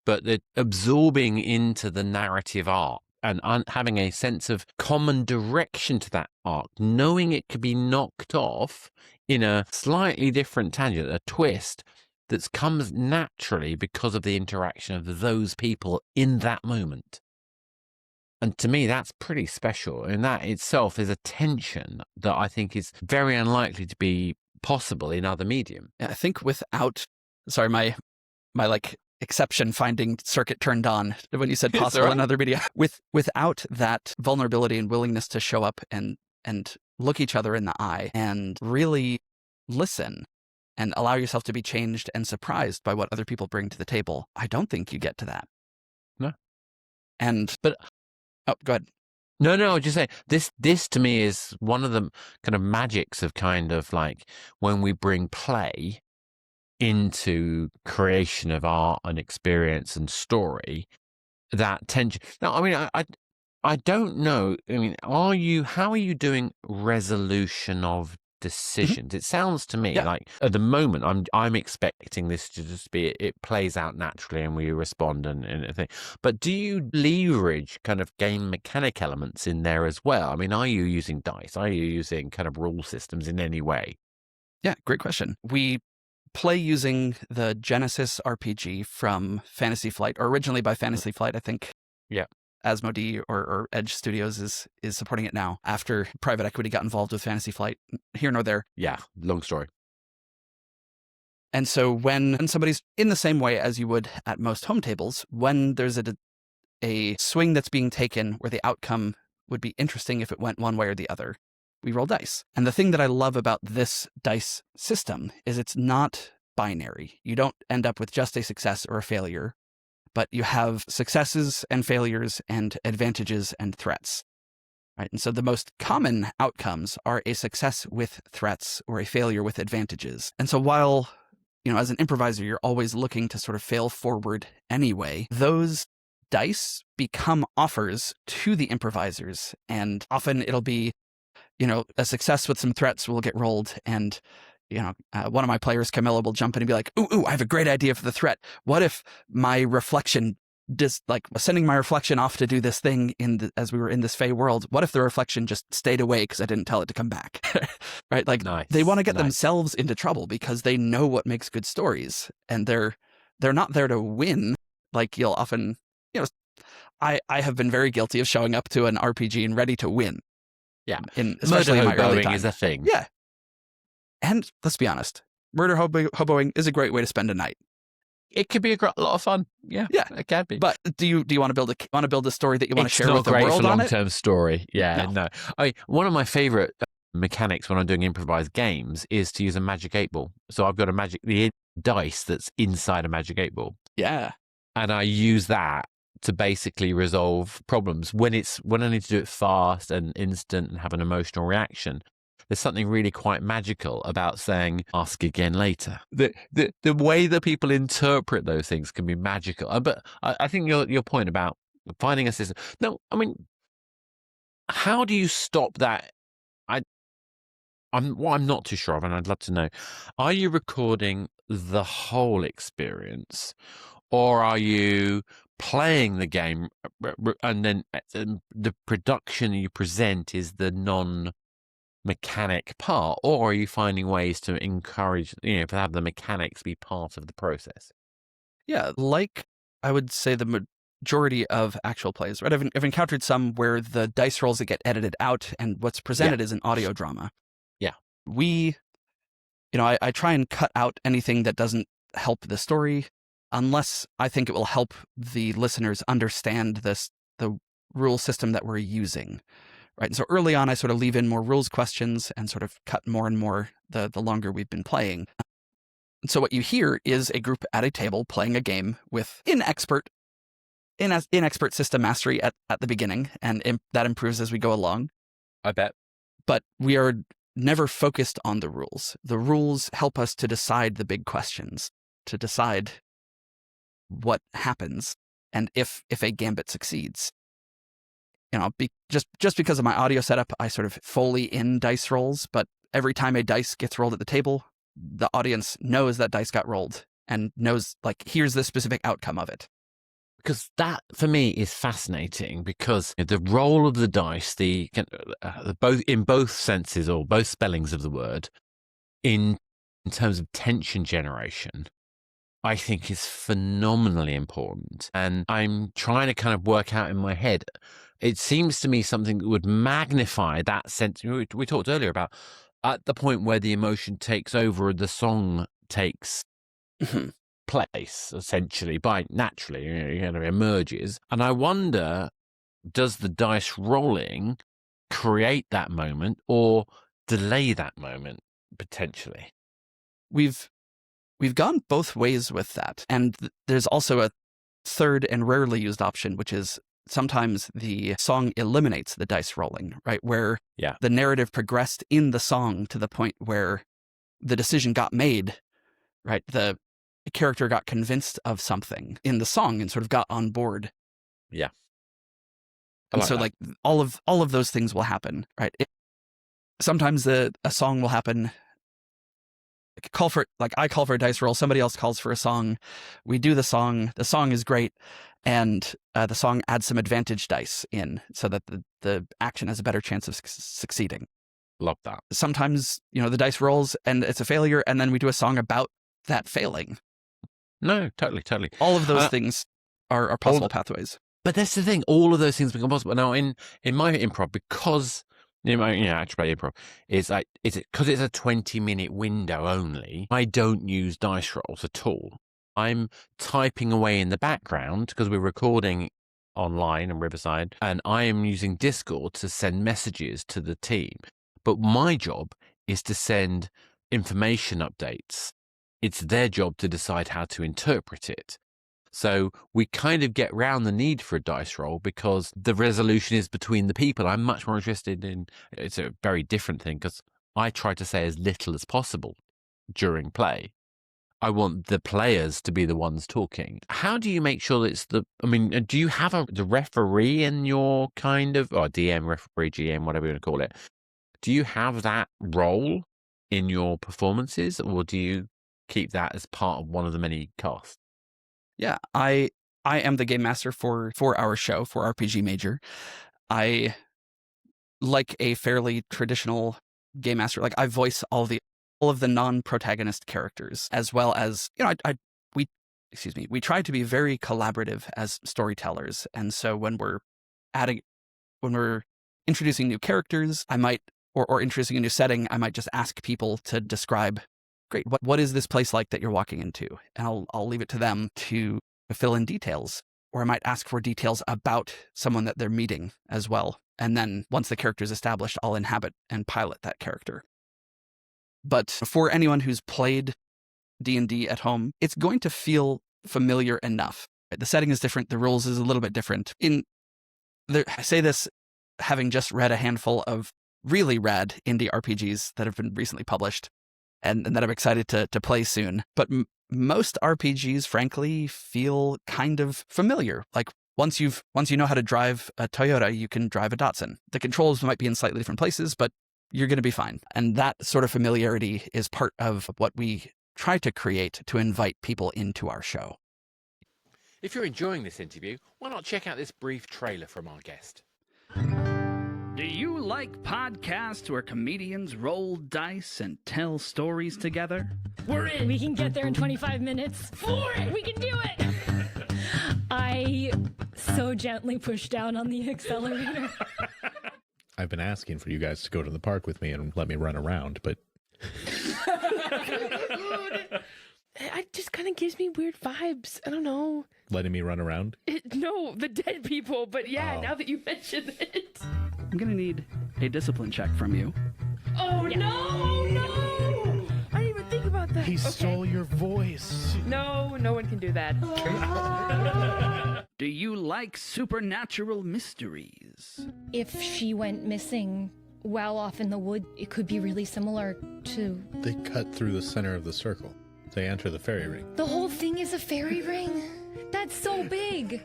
but the absorbing into the narrative arc. And having a sense of common direction to that arc, knowing it could be knocked off in a slightly different tangent, a twist that comes naturally because of the interaction of those people in that moment. And to me, that's pretty special. And that itself is a tension that I think is very unlikely to be possible in other medium. Yeah, I think without, sorry, my like exception finding circuit turned on when you said possible in another media. Without that vulnerability and willingness to show up and look each other in the eye and really listen and allow yourself to be changed and surprised by what other people bring to the table, I don't think you get to that. No. But go ahead. No, I was just saying, this to me is one of the kind of magics of kind of like when we bring play into creation of art and experience and story, that tension. Now, I mean, I don't know. I mean, how are you doing resolution of decisions? It sounds to me like at the moment I'm expecting this to just be, it plays out naturally and we respond and everything. But do you leverage kind of game mechanic elements in there as well? I mean, are you using dice? Are you using kind of rule systems in any way? Yeah, great question. We play using the Genesis RPG from Fantasy Flight, or originally by Fantasy Flight, I think. Yeah. Asmodee or Edge Studios is supporting it now after private equity got involved with Fantasy Flight. Here nor there. Yeah, long story. And so when somebody's in the same way as you would at most home tables, when there's a swing that's being taken where the outcome would be interesting if it went one way or the other, we roll dice. And the thing that I love about this dice system is it's not binary. You don't end up with just a success or a failure, but you have successes and failures and advantages and threats. Right? And so the most common outcomes are a success with threats or a failure with advantages. And so while, as an improviser, you're always looking to sort of fail forward anyway, those dice become offers to the improvisers. And often it'll be, a success with some threats will get rolled, and one of my players, Camilla, will jump in and be like, ooh, I have a great idea for the threat. What if my reflection sending my reflection off to do this thing as we were in this Fey world? What if the reflection just stayed away because I didn't tell it to come back? Right? Like Nice, they want to get nice. themselves into trouble because they know what makes good stories, and they're not there to win. Like you'll often, I have been very guilty of showing up to an RPG and ready to win. Yeah, Especially in my early time. Is a thing. Yeah, and let's be honest, murder hoboing is a great way to spend a night. It could be a lot of fun. Yeah, it can be. But do you want to build a story that you want to share with the world on it? It's not great for long-term story. Yeah, no. One of my favorite mechanics when I'm doing improvised games is to use a magic 8-ball. So I've got the dice that's inside a magic 8-ball. Yeah, and I use that to basically resolve problems when I need to do it fast and instant and have an emotional reaction. There's something really quite magical about saying, ask again later. The way that people interpret those things can be magical. But I think your point about finding a system. No, I mean, how do you stop that? I'm not too sure of, and I'd love to know. Are you recording the whole experience, or are you playing the game and then the production you present is the non-mechanic part, or are you finding ways to encourage, to have the mechanics be part of the process? Yeah, like I would say the majority of actual plays, right? I've encountered some where the dice rolls that get edited out and what's presented is an audio drama. Yeah. I try and cut out anything that doesn't help the story unless I think it will help the listeners understand the rule system that we're using. Right. And so early on, I sort of leave in more rules questions and sort of cut more and more the longer we've been playing. And so what you hear is a group at a table playing a game with inexpert system mastery at the beginning, and that improves as we go along. I bet. But we are never focused on the rules. The rules help us to decide the big questions, to decide what happens and if a gambit succeeds. Just because of my audio setup, I sort of Foley in dice rolls, but every time a dice gets rolled at the table, the audience knows that dice got rolled and knows, like, here's the specific outcome of it. Because that, for me, is fascinating, because the role of the dice, both in both senses or both spellings of the word, in terms of tension generation, I think is phenomenally important. And I'm trying to kind of work out in my head, it seems to me something that would magnify that sense. We talked earlier about at the point where the emotion takes over, the song takes place, essentially, by naturally, emerges. And I wonder, does the dice rolling create that moment or delay that moment potentially? We've gone both ways with that. And there's also a third and rarely used option, which is sometimes the song eliminates the dice rolling, right? Where the narrative progressed in the song to the point where the decision got made, right? The character got convinced of something in the song and sort of got on board. Yeah. And so like all of those things will happen, right? Sometimes a song will happen. I call for a dice roll. Somebody else calls for a song. We do the song. The song is great. And the song adds some advantage dice in so that the action has a better chance of succeeding. Love that. Sometimes, the dice rolls and it's a failure. And then we do a song about that failing. No, totally. All of those things are possible pathways. But that's the thing. All of those things become possible. Now, in my improv, because actually improv is like, because it's a 20-minute window only, I don't use dice rolls at all. I'm typing away in the background because we're recording online in Riverside, and I am using Discord to send messages to the team. But my job is to send information updates. It's their job to decide how to interpret it. So we kind of get round the need for a dice roll because the resolution is between the people. I'm much more interested in, it's a very different thing because I try to say as little as possible during play. I want the players to be the ones talking. How do you make sure that do you have the referee in your kind of, or DM, referee, GM, whatever you want to call it? Do you have that role in your performances, or do you keep that as part of one of the many casts? Yeah, I am the game master for our show, for RPG Major. I like a fairly traditional game master. Like, I voice all of the non-protagonist characters, as well as, we try to be very collaborative as storytellers. And so when we're introducing new characters, I might, or introducing a new setting, I might just ask people to describe, great, what is this place like that you're walking into? And I'll leave it to them to fill in details. Or I might ask for details about someone that they're meeting as well. And then once the character is established, I'll inhabit and pilot that character. But for anyone who's played D&D at home, it's going to feel familiar enough. The setting is different. The rules is a little bit different. I say this having just read a handful of really rad indie RPGs that have been recently published and that I'm excited to play soon. But most RPGs, frankly, feel kind of familiar. Like, once you know how to drive a Toyota, you can drive a Datsun. The controls might be in slightly different places, but you're going to be fine. And that sort of familiarity is part of what we try to create to invite people into our show. If you're enjoying this interview, why not check out this brief trailer from our guest? Do you like podcasts where comedians roll dice and tell stories together? We're in. We can get there in 25 minutes. For it! We can do it! I so gently pushed down on the accelerator. I've been asking for you guys to go to the park with me and let me run around, but... It just kind of gives me weird vibes. I don't know. Letting me run around? No, the dead people, but yeah, now that you mention it. I'm going to need a discipline check from you. Oh, Yeah. no! I didn't even think about that. He Okay. stole your voice. No, no one can do that. Do you like supernatural mysteries? If she went missing well off in the wood, it could be really similar to... They cut through the center of the circle. They enter the fairy ring. The whole thing is a fairy ring? That's so big.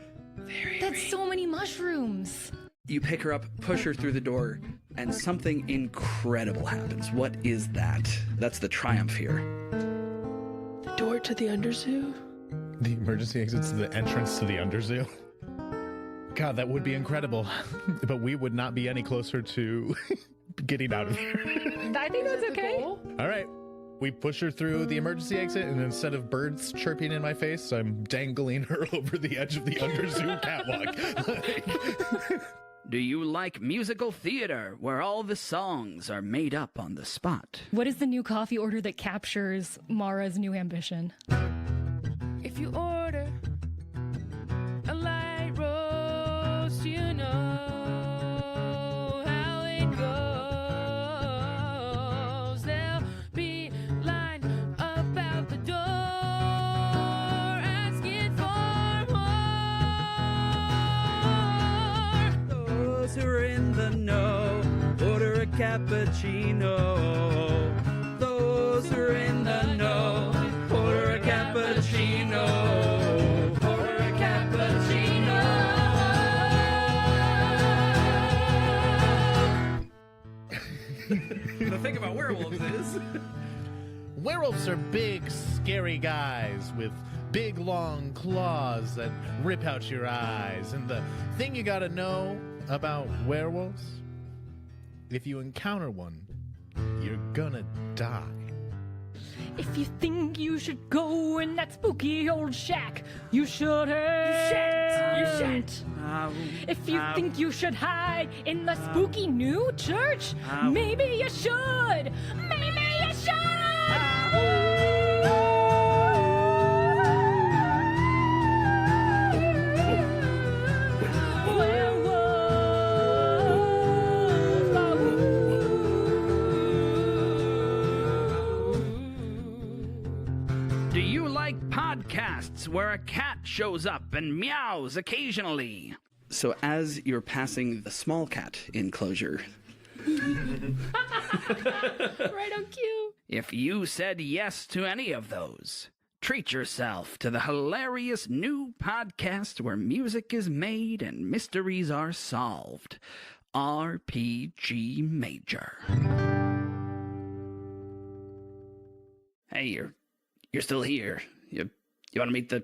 That's so many mushrooms. You pick her up, push her through the door, and something incredible happens. What is that? That's the triumph here. The door to the Underzoo? The emergency exit's the entrance to the Underzoo. God, that would be incredible. But we would not be any closer to getting out of here. I think that's okay. All right. We push her through the emergency exit, and instead of birds chirping in my face, I'm dangling her over the edge of the Underzoo catwalk. Do you like musical theater where all the songs are made up on the spot? What is the new coffee order that captures Mara's new ambition? If you order a light roast, you know how it goes. There'll be line about the door asking for more. Those who are in the know, order a cappuccino. Those who are in the know, order a cappuccino. Order a cappuccino. The thing about werewolves is... Werewolves are big, scary guys with big, long claws that rip out your eyes. And the thing you gotta know about werewolves, if you encounter one, you're gonna die. If you think you should go in that spooky old shack, you shouldn't. You shan't. If you think you should hide in the spooky new church, maybe you should. Maybe you Do you like podcasts where a cat shows up and meows occasionally? So as you're passing the small cat enclosure, Right on cue. If you said yes to any of those, treat yourself to the hilarious new podcast where music is made and mysteries are solved. RPG Major. Hey, you're still here. You want to meet the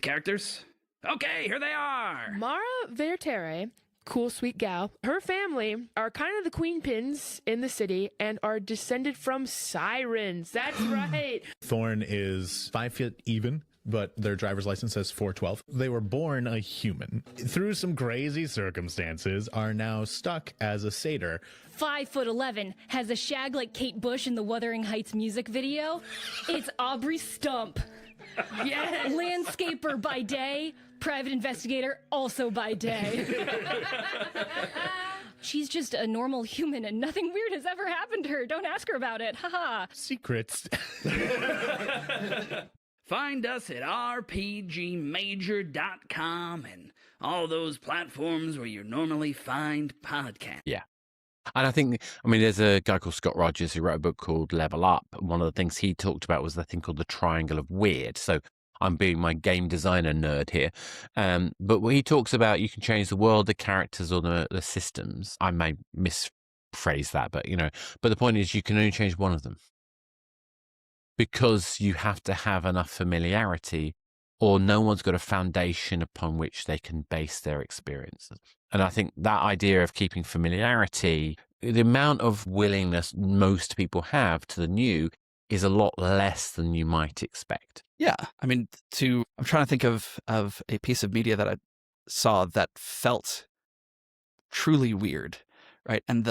characters? Okay, here they are. Mara Vertere, cool, sweet gal. Her family are kind of the queen pins in the city and are descended from sirens. That's right. Thorn is 5 feet even, but their driver's license says 4'12". They were born a human. Through some crazy circumstances, are now stuck as a satyr. 5'11", has a shag like Kate Bush in the Wuthering Heights music video. It's Aubrey Stump. Yes. Landscaper by day, private investigator also by day. She's just a normal human and nothing weird has ever happened to her. Don't ask her about it. Haha. Secrets. Find us at rpgmajor.com and all those platforms where you normally find podcasts. Yeah. And I think, there's a guy called Scott Rogers who wrote a book called Level Up. And one of the things he talked about was the thing called the triangle of weird. So I'm being my game designer nerd here. But what he talks about, you can change the world, the characters, or the systems. I may misphrase that, but the point is you can only change one of them. Because you have to have enough familiarity, or no one's got a foundation upon which they can base their experiences. And I think that idea of keeping familiarity, the amount of willingness most people have to the new is a lot less than you might expect. Yeah. I'm trying to think of a piece of media that I saw that felt truly weird, right? And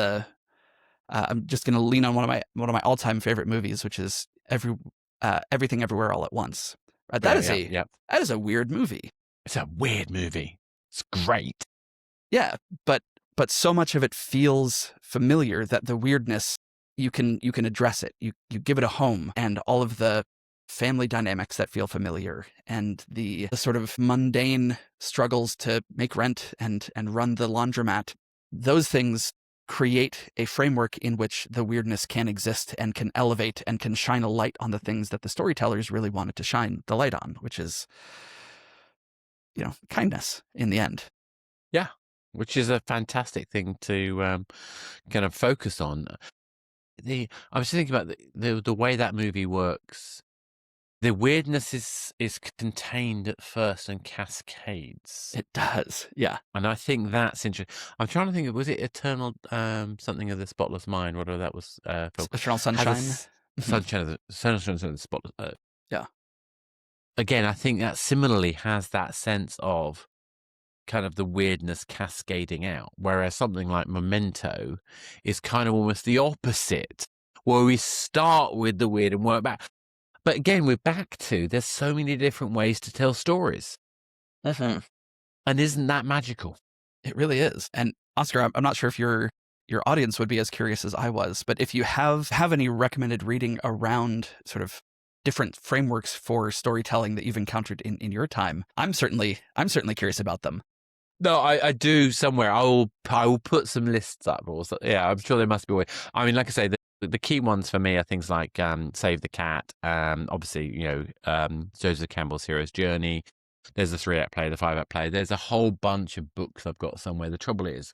I'm just going to lean on one of my all-time favorite movies, which is Everything Everywhere All at Once. Right? That is a weird movie. It's a weird movie. It's great. Yeah, but so much of it feels familiar that the weirdness, you can address it. You give it a home, and all of the family dynamics that feel familiar, and the sort of mundane struggles to make rent and run the laundromat, those things create a framework in which the weirdness can exist and can elevate and can shine a light on the things that the storytellers really wanted to shine the light on, which is, kindness in the end. Yeah, which is a fantastic thing to kind of focus on. I was thinking about the way that movie works. The weirdness is contained at first and cascades. It does, yeah. And I think that's interesting. I'm trying to think, was it Eternal something of the Spotless Mind, whatever that was? Eternal Sunshine? Sunshine of the Spotless. Yeah. Again, I think that similarly has that sense of kind of the weirdness cascading out, whereas something like Memento is kind of almost the opposite, where we start with the weird and work back. But again, we're back to there's so many different ways to tell stories. Mm-hmm. And isn't that magical? It really is. And Oscar, I'm not sure if your audience would be as curious as I was, but if you have any recommended reading around sort of different frameworks for storytelling that you've encountered in your time, I'm certainly curious about them. No, I do somewhere. I will put some lists up. Yeah, I'm sure there must be a way. Like I say, the key ones for me are things like Save the Cat, obviously, Joseph Campbell's Hero's Journey. There's the 3-act play, the 5-act play. There's a whole bunch of books I've got somewhere. The trouble is,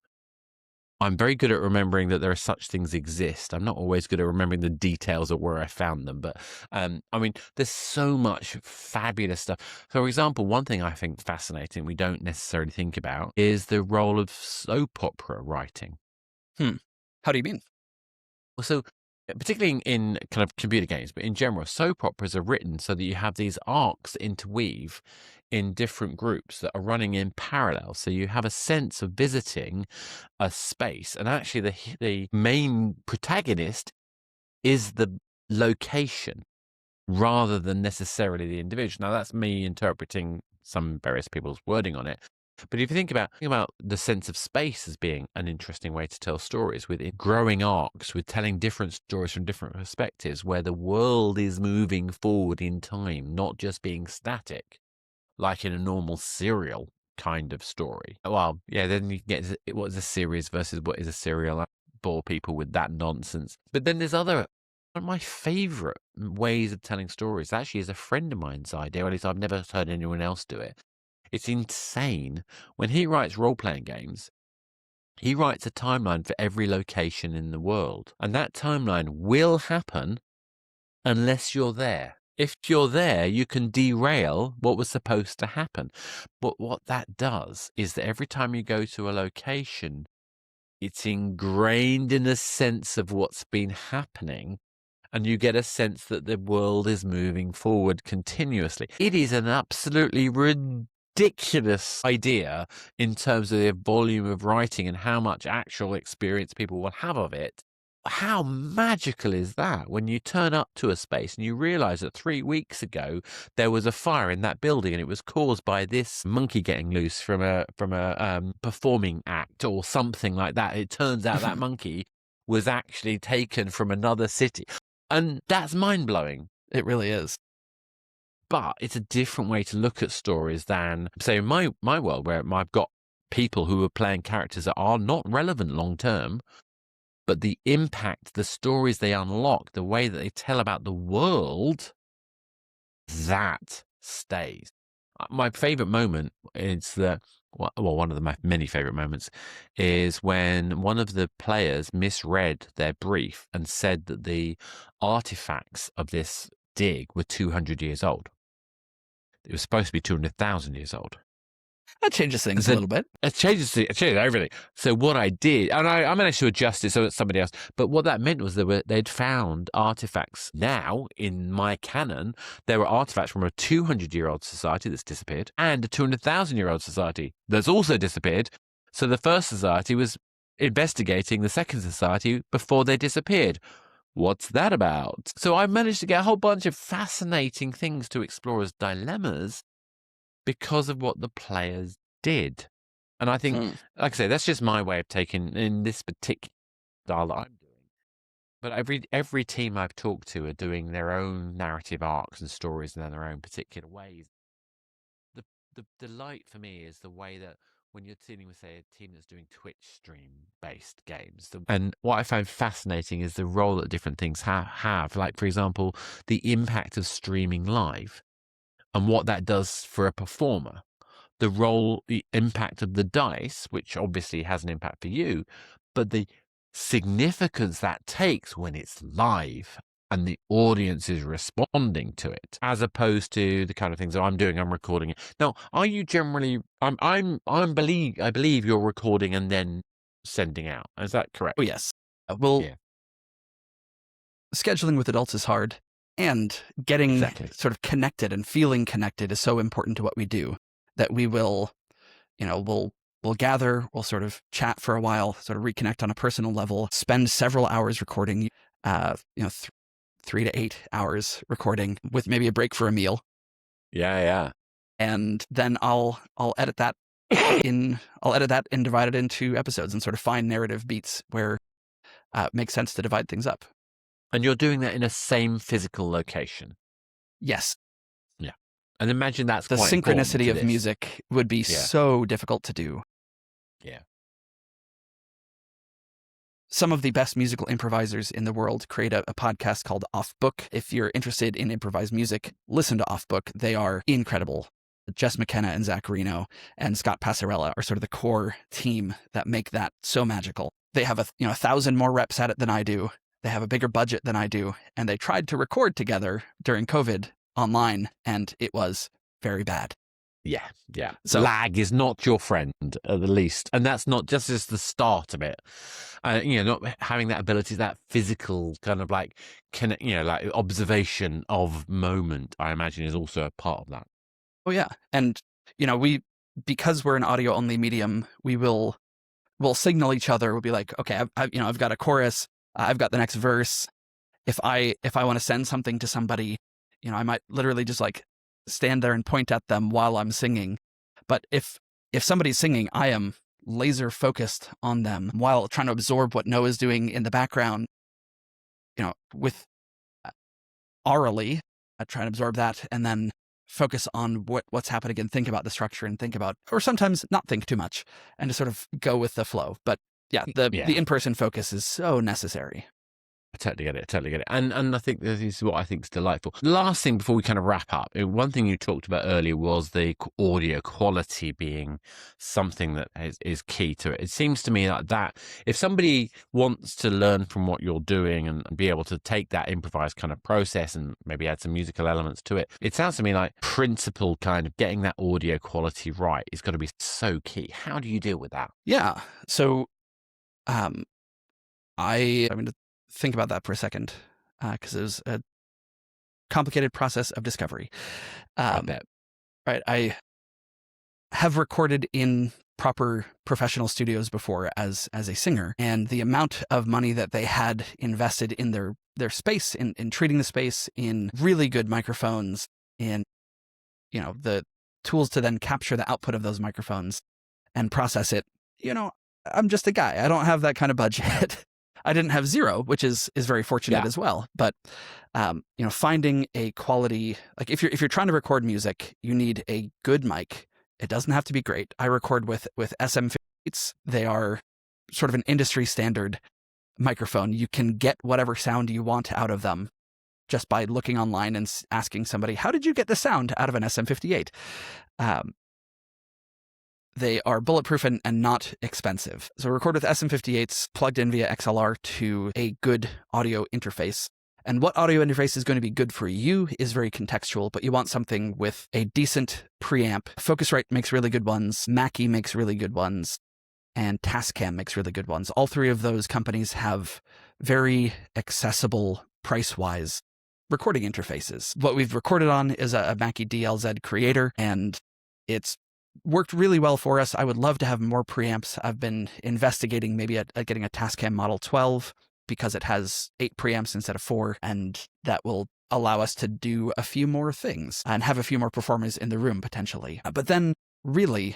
I'm very good at remembering that there are such things exist. I'm not always good at remembering the details of where I found them. But, there's so much fabulous stuff. For example, one thing I think fascinating we don't necessarily think about is the role of soap opera writing. How do you mean? Well, so particularly in kind of computer games, but in general, soap operas are written so that you have these arcs that interweave in different groups that are running in parallel. So you have a sense of visiting a space, and actually the main protagonist is the location rather than necessarily the individual. Now, that's me interpreting some various people's wording on it. But if you think about the sense of space as being an interesting way to tell stories, with growing arcs, with telling different stories from different perspectives, where the world is moving forward in time, not just being static, like in a normal serial kind of story. Well, yeah, then you get what is a series versus what is a serial. I bore people with that nonsense. But then there's one of my favorite ways of telling stories actually is a friend of mine's idea, or at least I've never heard anyone else do it. It's insane. When he writes role-playing games, he writes a timeline for every location in the world. And that timeline will happen unless you're there. If you're there, you can derail what was supposed to happen. But what that does is that every time you go to a location, it's ingrained in a sense of what's been happening, and you get a sense that the world is moving forward continuously. It is an absolutely ridiculous idea in terms of the volume of writing and how much actual experience people will have of it. How magical is that when you turn up to a space and you realize that 3 weeks ago there was a fire in that building and it was caused by this monkey getting loose from a performing act or something like that. It turns out that monkey was actually taken from another city. And that's mind-blowing. It really is. But it's a different way to look at stories than, say, in my world, where I've got people who are playing characters that are not relevant long-term, but the impact, the stories they unlock, the way that they tell about the world, that stays. My favorite moment is that, well, one of my many favorite moments is when one of the players misread their brief and said that the artifacts of this dig were 200 years old. It was supposed to be 200,000 years old. That changes things a little bit. It changes everything. So what I did, and I managed to adjust it so it's somebody else, but what that meant was they'd found artifacts. Now, in my canon, there were artifacts from a 200-year-old society that's disappeared and a 200,000-year-old society that's also disappeared. So the first society was investigating the second society before they disappeared. What's that about? So I managed to get a whole bunch of fascinating things to explore as dilemmas because of what the players did. And I think, like I say, that's just my way of taking in this particular style that I'm doing. But every team I've talked to are doing their own narrative arcs and stories in their own particular ways. The delight for me is the way that when you're dealing with, say, a team that's doing Twitch stream-based games. And what I find fascinating is the role that different things have. Like, for example, the impact of streaming live and what that does for a performer. The impact of the dice, which obviously has an impact for you, but the significance that takes when it's live and the audience is responding to it, as opposed to the kind of things that I'm doing. I'm recording it. Now, are you generally? I believe you're recording and then sending out. Is that correct? Oh yes. Scheduling with adults is hard. And getting sort of connected and feeling connected is so important to what we do that we will, we'll gather, we'll sort of chat for a while, sort of reconnect on a personal level, spend several hours recording, 3 to 8 hours recording with maybe a break for a meal. Yeah. And then I'll edit that and divide it into episodes and sort of find narrative beats where it makes sense to divide things up. And you're doing that in a same physical location. Yes. Yeah. And imagine that's the quite synchronicity of music would be so difficult to do. Yeah. Some of the best musical improvisers in the world create a podcast called Off Book. If you're interested in improvised music, listen to Off Book. They are incredible. Jess McKenna and Zach Reno and Scott Passarella are sort of the core team that make that so magical. They have 1,000 more reps at it than I do. They have a bigger budget than I do, and they tried to record together during COVID online, and it was very bad. Yeah. So lag is not your friend, at the least, and that's not just the start of it. Not having that ability, that physical kind of like observation of moment, I imagine, is also a part of that. Oh yeah, and because we're an audio only medium, we'll signal each other. We'll be like, okay, I've got a chorus. I've got the next verse. If I want to send something to somebody, I might literally just like stand there and point at them while I'm singing. But if somebody's singing, I am laser focused on them while trying to absorb what Noah's doing in the background. With aurally, I try and absorb that and then focus on what's happening and think about the structure and or sometimes not think too much and just sort of go with the flow. But the in-person focus is so necessary. I totally get it. Totally get it. And I think this is what I think is delightful. The last thing before we kind of wrap up, one thing you talked about earlier was the audio quality being something that is key to it. It seems to me like that if somebody wants to learn from what you're doing and be able to take that improvised kind of process and maybe add some musical elements to it, it sounds to me like principle kind of getting that audio quality right is going to be so key. How do you deal with that? Yeah. So I'm going to think about that for a second because it was a complicated process of discovery. I bet. Right. I have recorded in proper professional studios before as a singer, and the amount of money that they had invested in their space, in treating the space, in really good microphones, in the tools to then capture the output of those microphones and process it. I'm just a guy. I don't have that kind of budget. I didn't have zero, which is very fortunate as well. But finding a quality, like if you're trying to record music, you need a good mic. It doesn't have to be great. I record with SM58s. They are sort of an industry standard microphone. You can get whatever sound you want out of them just by looking online and asking somebody, how did you get the sound out of an SM58? They are bulletproof and not expensive. So record with SM58s plugged in via XLR to a good audio interface. And what audio interface is going to be good for you is very contextual, but you want something with a decent preamp. Focusrite makes really good ones. Mackie makes really good ones. And Tascam makes really good ones. All three of those companies have very accessible, price-wise recording interfaces. What we've recorded on is a Mackie DLZ Creator, and it's worked really well for us. I would love to have more preamps. I've been investigating maybe at getting a Tascam Model 12 because it has 8 preamps instead of 4, and that will allow us to do a few more things and have a few more performers in the room potentially. But then really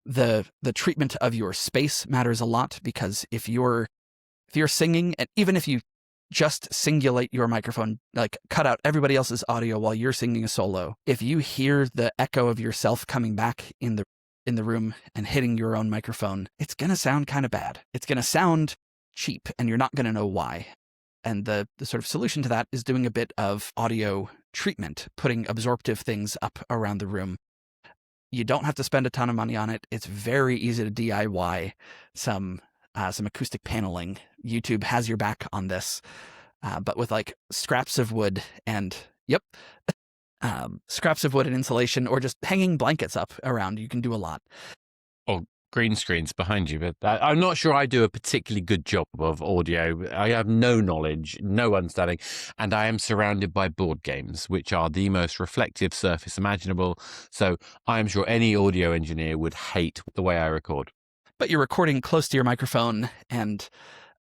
the treatment of your space matters a lot, because if you're singing, and even if you just singulate your microphone, like cut out everybody else's audio while you're singing a solo, if you hear the echo of yourself coming back in the room and hitting your own microphone, it's going to sound kind of bad. It's going to sound cheap, and you're not going to know why. And the sort of solution to that is doing a bit of audio treatment, putting absorptive things up around the room. You don't have to spend a ton of money on it. It's very easy to DIY some acoustic paneling. YouTube has your back on this, but with like scraps of wood and scraps of wood and insulation, or just hanging blankets up around, you can do a lot. Or green screens behind you, but I'm not sure I do a particularly good job of audio. I have no knowledge, no understanding, and I am surrounded by board games, which are the most reflective surface imaginable. So I am sure any audio engineer would hate the way I record. But you're recording close to your microphone and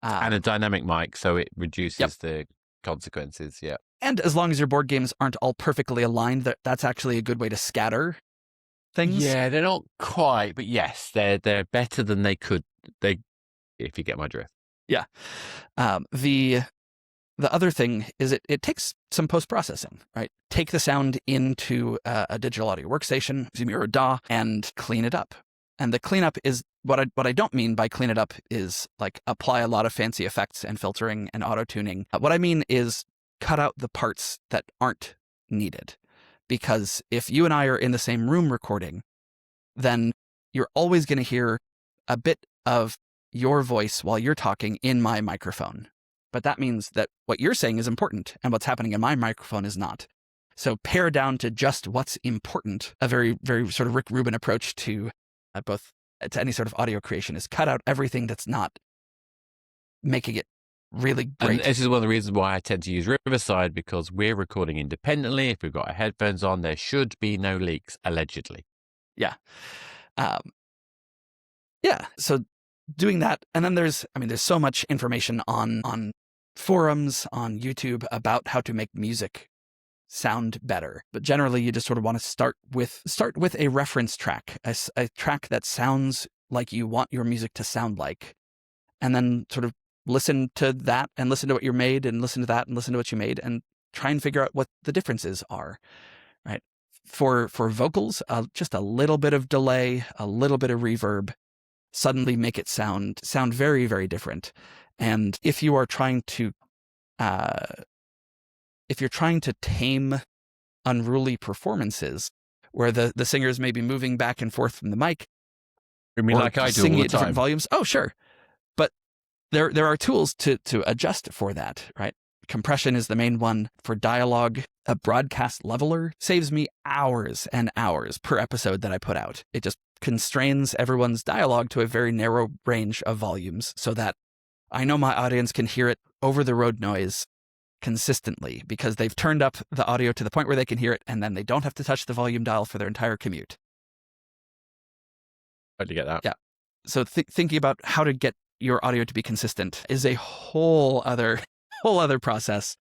a dynamic mic, so it reduces the consequences. Yeah. And as long as your board games aren't all perfectly aligned, that's actually a good way to scatter things. Yeah, they're not quite, but yes, they're better than they could. If you get my drift. Yeah. The other thing is it takes some post-processing, right? Take the sound into a digital audio workstation, Zoom or DAW, and clean it up. And the cleanup is what I don't mean by clean it up is like apply a lot of fancy effects and filtering and auto-tuning. What I mean is cut out the parts that aren't needed. Because if you and I are in the same room recording, then you're always going to hear a bit of your voice while you're talking in my microphone. But that means that what you're saying is important and what's happening in my microphone is not. So pare down to just what's important. A very, very sort of Rick Rubin approach to to any sort of audio creation is cut out everything that's not making it really great. And this is one of the reasons why I tend to use Riverside, because we're recording independently. If we've got our headphones on, there should be no leaks, allegedly. Yeah. So doing that. And then there's so much information on forums, on YouTube about how to make music sound better. But generally, you just sort of want to start with a reference track, a track that sounds like you want your music to sound like, and then sort of listen to that and listen to what you made and listen to that and listen to what you made and try and figure out what the differences are, right? For vocals, just a little bit of delay, a little bit of reverb, suddenly make it sound very, very different. And if you are trying to if you're trying to tame unruly performances where the singers may be moving back and forth from the mic, I mean, or like I do singing all the at different time. volumes. Oh, sure. But there are tools to adjust for that, right? Compression is the main one. For dialogue, a broadcast leveler saves me hours and hours per episode that I put out. It just constrains everyone's dialogue to a very narrow range of volumes so that I know my audience can hear it over the road noise consistently because they've turned up the audio to the point where they can hear it, and then they don't have to touch the volume dial for their entire commute. Totally get that. Yeah. So thinking about how to get your audio to be consistent is a whole other process,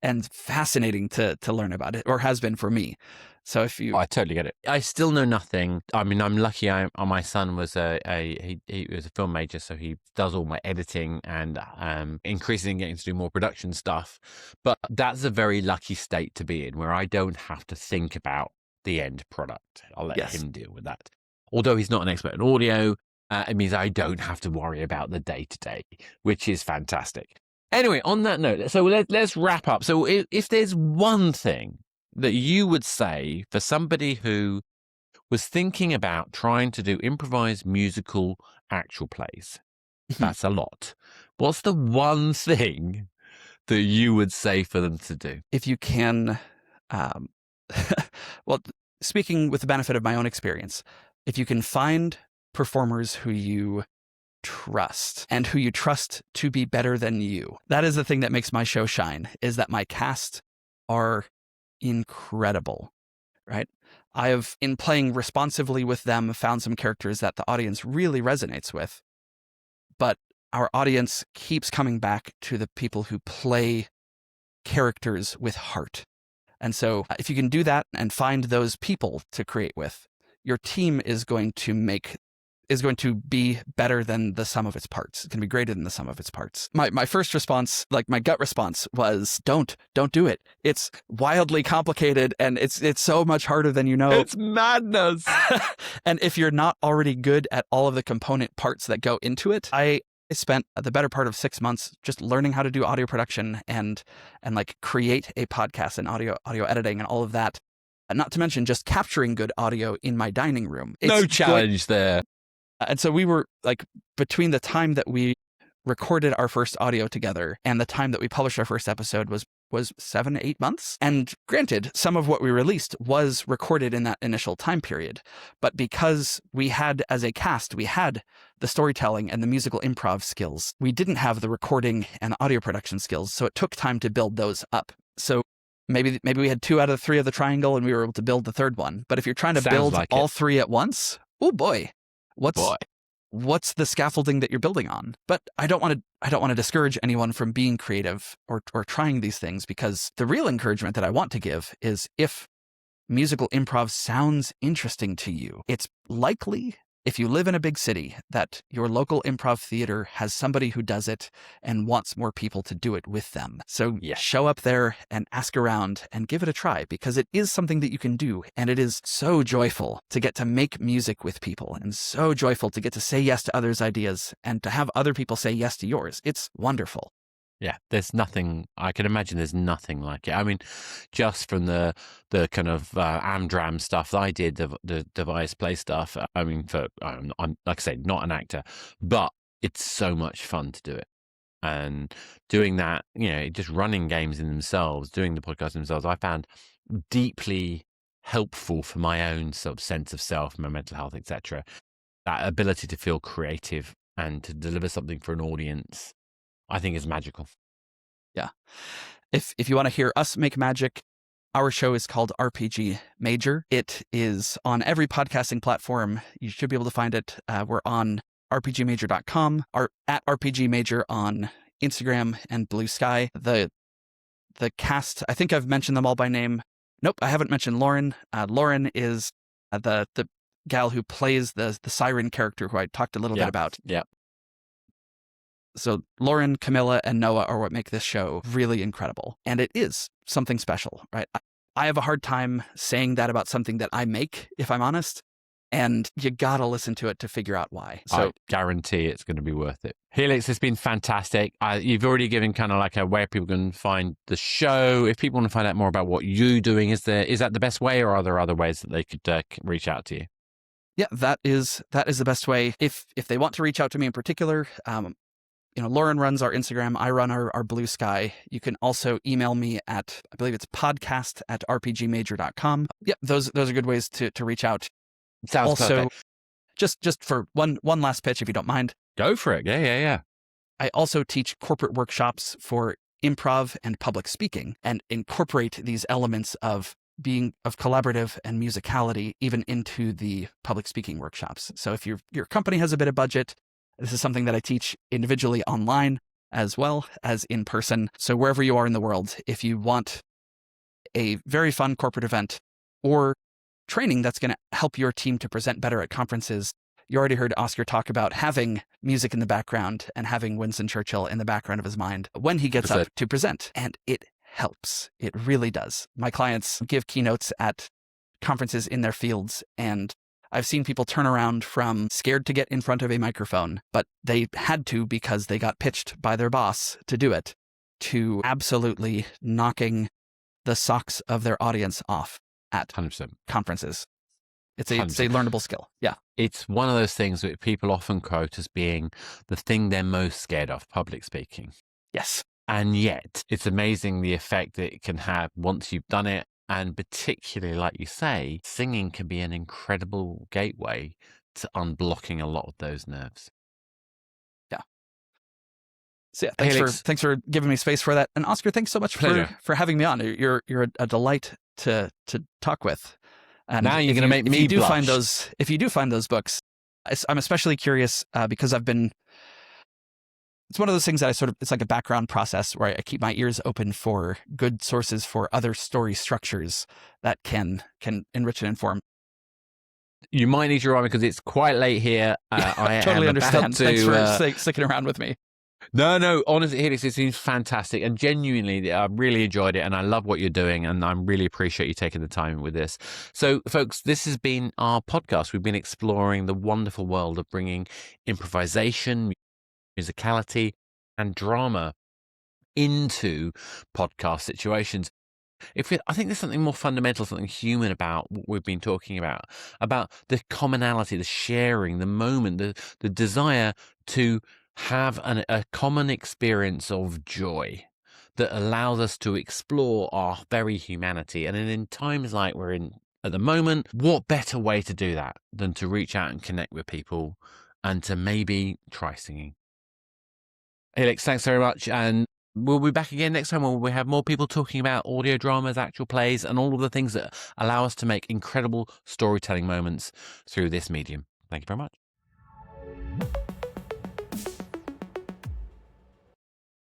and fascinating to learn about it, or has been for me. So if you, I totally get it. I still know nothing. I mean, I'm lucky. My son was he was a film major, so he does all my editing and increasingly getting to do more production stuff. But that's a very lucky state to be in, where I don't have to think about the end product. I'll let him deal with that. Although he's not an expert in audio, it means I don't have to worry about the day-to-day, which is fantastic. Anyway, on that note, so let's wrap up. So if there's one thing that you would say for somebody who was thinking about trying to do improvised musical actual plays, that's a lot. What's the one thing that you would say for them to do? If you can, well, speaking with the benefit of my own experience, if you can find performers who you trust and who you trust to be better than you, that is the thing that makes my show shine, is that my cast are incredible, right? I have, in playing responsively with them, found some characters that the audience really resonates with, but our audience keeps coming back to the people who play characters with heart. And so if you can do that and find those people to create with, your team is going to be better than the sum of its parts. It's going to be greater than the sum of its parts. My first response, like my gut response, was don't do it. It's wildly complicated, and it's so much harder than you know. It's madness. And if you're not already good at all of the component parts that go into it, I spent the better part of 6 months just learning how to do audio production and like create a podcast and audio editing and all of that. Not to mention just capturing good audio in my dining room. No challenge there. And so we were like, between the time that we recorded our first audio together and the time that we published our first episode was 7-8 months. And granted, some of what we released was recorded in that initial time period. But because we had, as a cast, we had the storytelling and the musical improv skills, we didn't have the recording and audio production skills. So it took time to build those up. So maybe we had 2 out of 3 of the triangle and we were able to build the third one. But if you're trying to build like all 3 at once, oh boy. What's the scaffolding that you're building on? But I don't want to discourage anyone from being creative or trying these things, because the real encouragement that I want to give is, if musical improv sounds interesting to you, it's likely, if you live in a big city, that your local improv theater has somebody who does it and wants more people to do it with them. So show up there and ask around and give it a try, because it is something that you can do. And it is so joyful to get to make music with people, and so joyful to get to say yes to others' ideas and to have other people say yes to yours. It's wonderful. Yeah, there's nothing, I can imagine there's nothing like it. I mean, just from the kind of Amdram stuff that I did, the device play stuff, I mean, I'm like I say, not an actor, but it's so much fun to do it. And doing that, just running games in themselves, doing the podcast themselves, I found deeply helpful for my own sort of sense of self, my mental health, etc. That ability to feel creative and to deliver something for an audience, I think, is magical. Yeah. If you want to hear us make magic, our show is called RPG Major. It is on every podcasting platform. You should be able to find it. We're on rpgmajor.com, at RPG Major on Instagram and Blue Sky. The cast, I think I've mentioned them all by name. Nope, I haven't mentioned Lauren. Lauren is the gal who plays the siren character who I talked a little bit about. Yeah. So Lauren, Camilla, and Noah are what make this show really incredible. And it is something special, right? I have a hard time saying that about something that I make, if I'm honest. and you gotta listen to it to figure out why. I So guarantee it's going to be worth it. Helix has been fantastic. You've already given kind of like a where people can find the show. If people want to find out more about what you're doing, is that the best way, or are there other ways that they could reach out to you? yeah, that is the best way. If they want to reach out to me in particular, Lauren runs our Instagram. I run our Blue Sky. You can also email me at, I believe it's podcast@rpgmajor.com. Yeah, those are good ways to reach out. Sounds Also, perfect. just for one last pitch, if you don't mind. Go for it. Yeah. I also teach corporate workshops for improv and public speaking, and incorporate these elements of collaborative and musicality even into the public speaking workshops. So if your company has a bit of budget, this is something that I teach individually online as well as in person. So wherever you are in the world, if you want a very fun corporate event or training that's going to help your team to present better at conferences, you already heard Oscar talk about having music in the background and having Winston Churchill in the background of his mind when he gets up to present. And it helps. It really does. My clients give keynotes at conferences in their fields, and I've seen people turn around from scared to get in front of a microphone, but they had to because they got pitched by their boss to do it, to absolutely knocking the socks of their audience off at 100%. conferences. It's a learnable skill. Yeah. It's one of those things that people often quote as being the thing they're most scared of, public speaking. Yes. And yet it's amazing the effect that it can have once you've done it. And particularly, like you say, singing can be an incredible gateway to unblocking a lot of those nerves. Yeah. So yeah, Helix, thanks for giving me space for that. And Oscar, thanks so much for having me on. You're a delight to talk with. And now you're going to make me blush. If you do find those books, I'm especially curious because it's one of those things that it's like a background process where I keep my ears open for good sources for other story structures that can enrich and inform. You might need your arm because it's quite late here. I totally understand. Thanks for sticking around with me. No, honestly, Helix, it seems fantastic. And genuinely, I really enjoyed it. And I love what you're doing. And I really appreciate you taking the time with this. So, folks, this has been our podcast. We've been exploring the wonderful world of bringing improvisation, musicality, and drama into podcast situations. I think there's something more fundamental, something human about what we've been talking about the commonality, the sharing, the moment, the desire to have a common experience of joy that allows us to explore our very humanity. And in times like we're in at the moment, what better way to do that than to reach out and connect with people and to maybe try singing? Helix, thanks very much. And we'll be back again next time where we have more people talking about audio dramas, actual plays, and all of the things that allow us to make incredible storytelling moments through this medium. Thank you very much.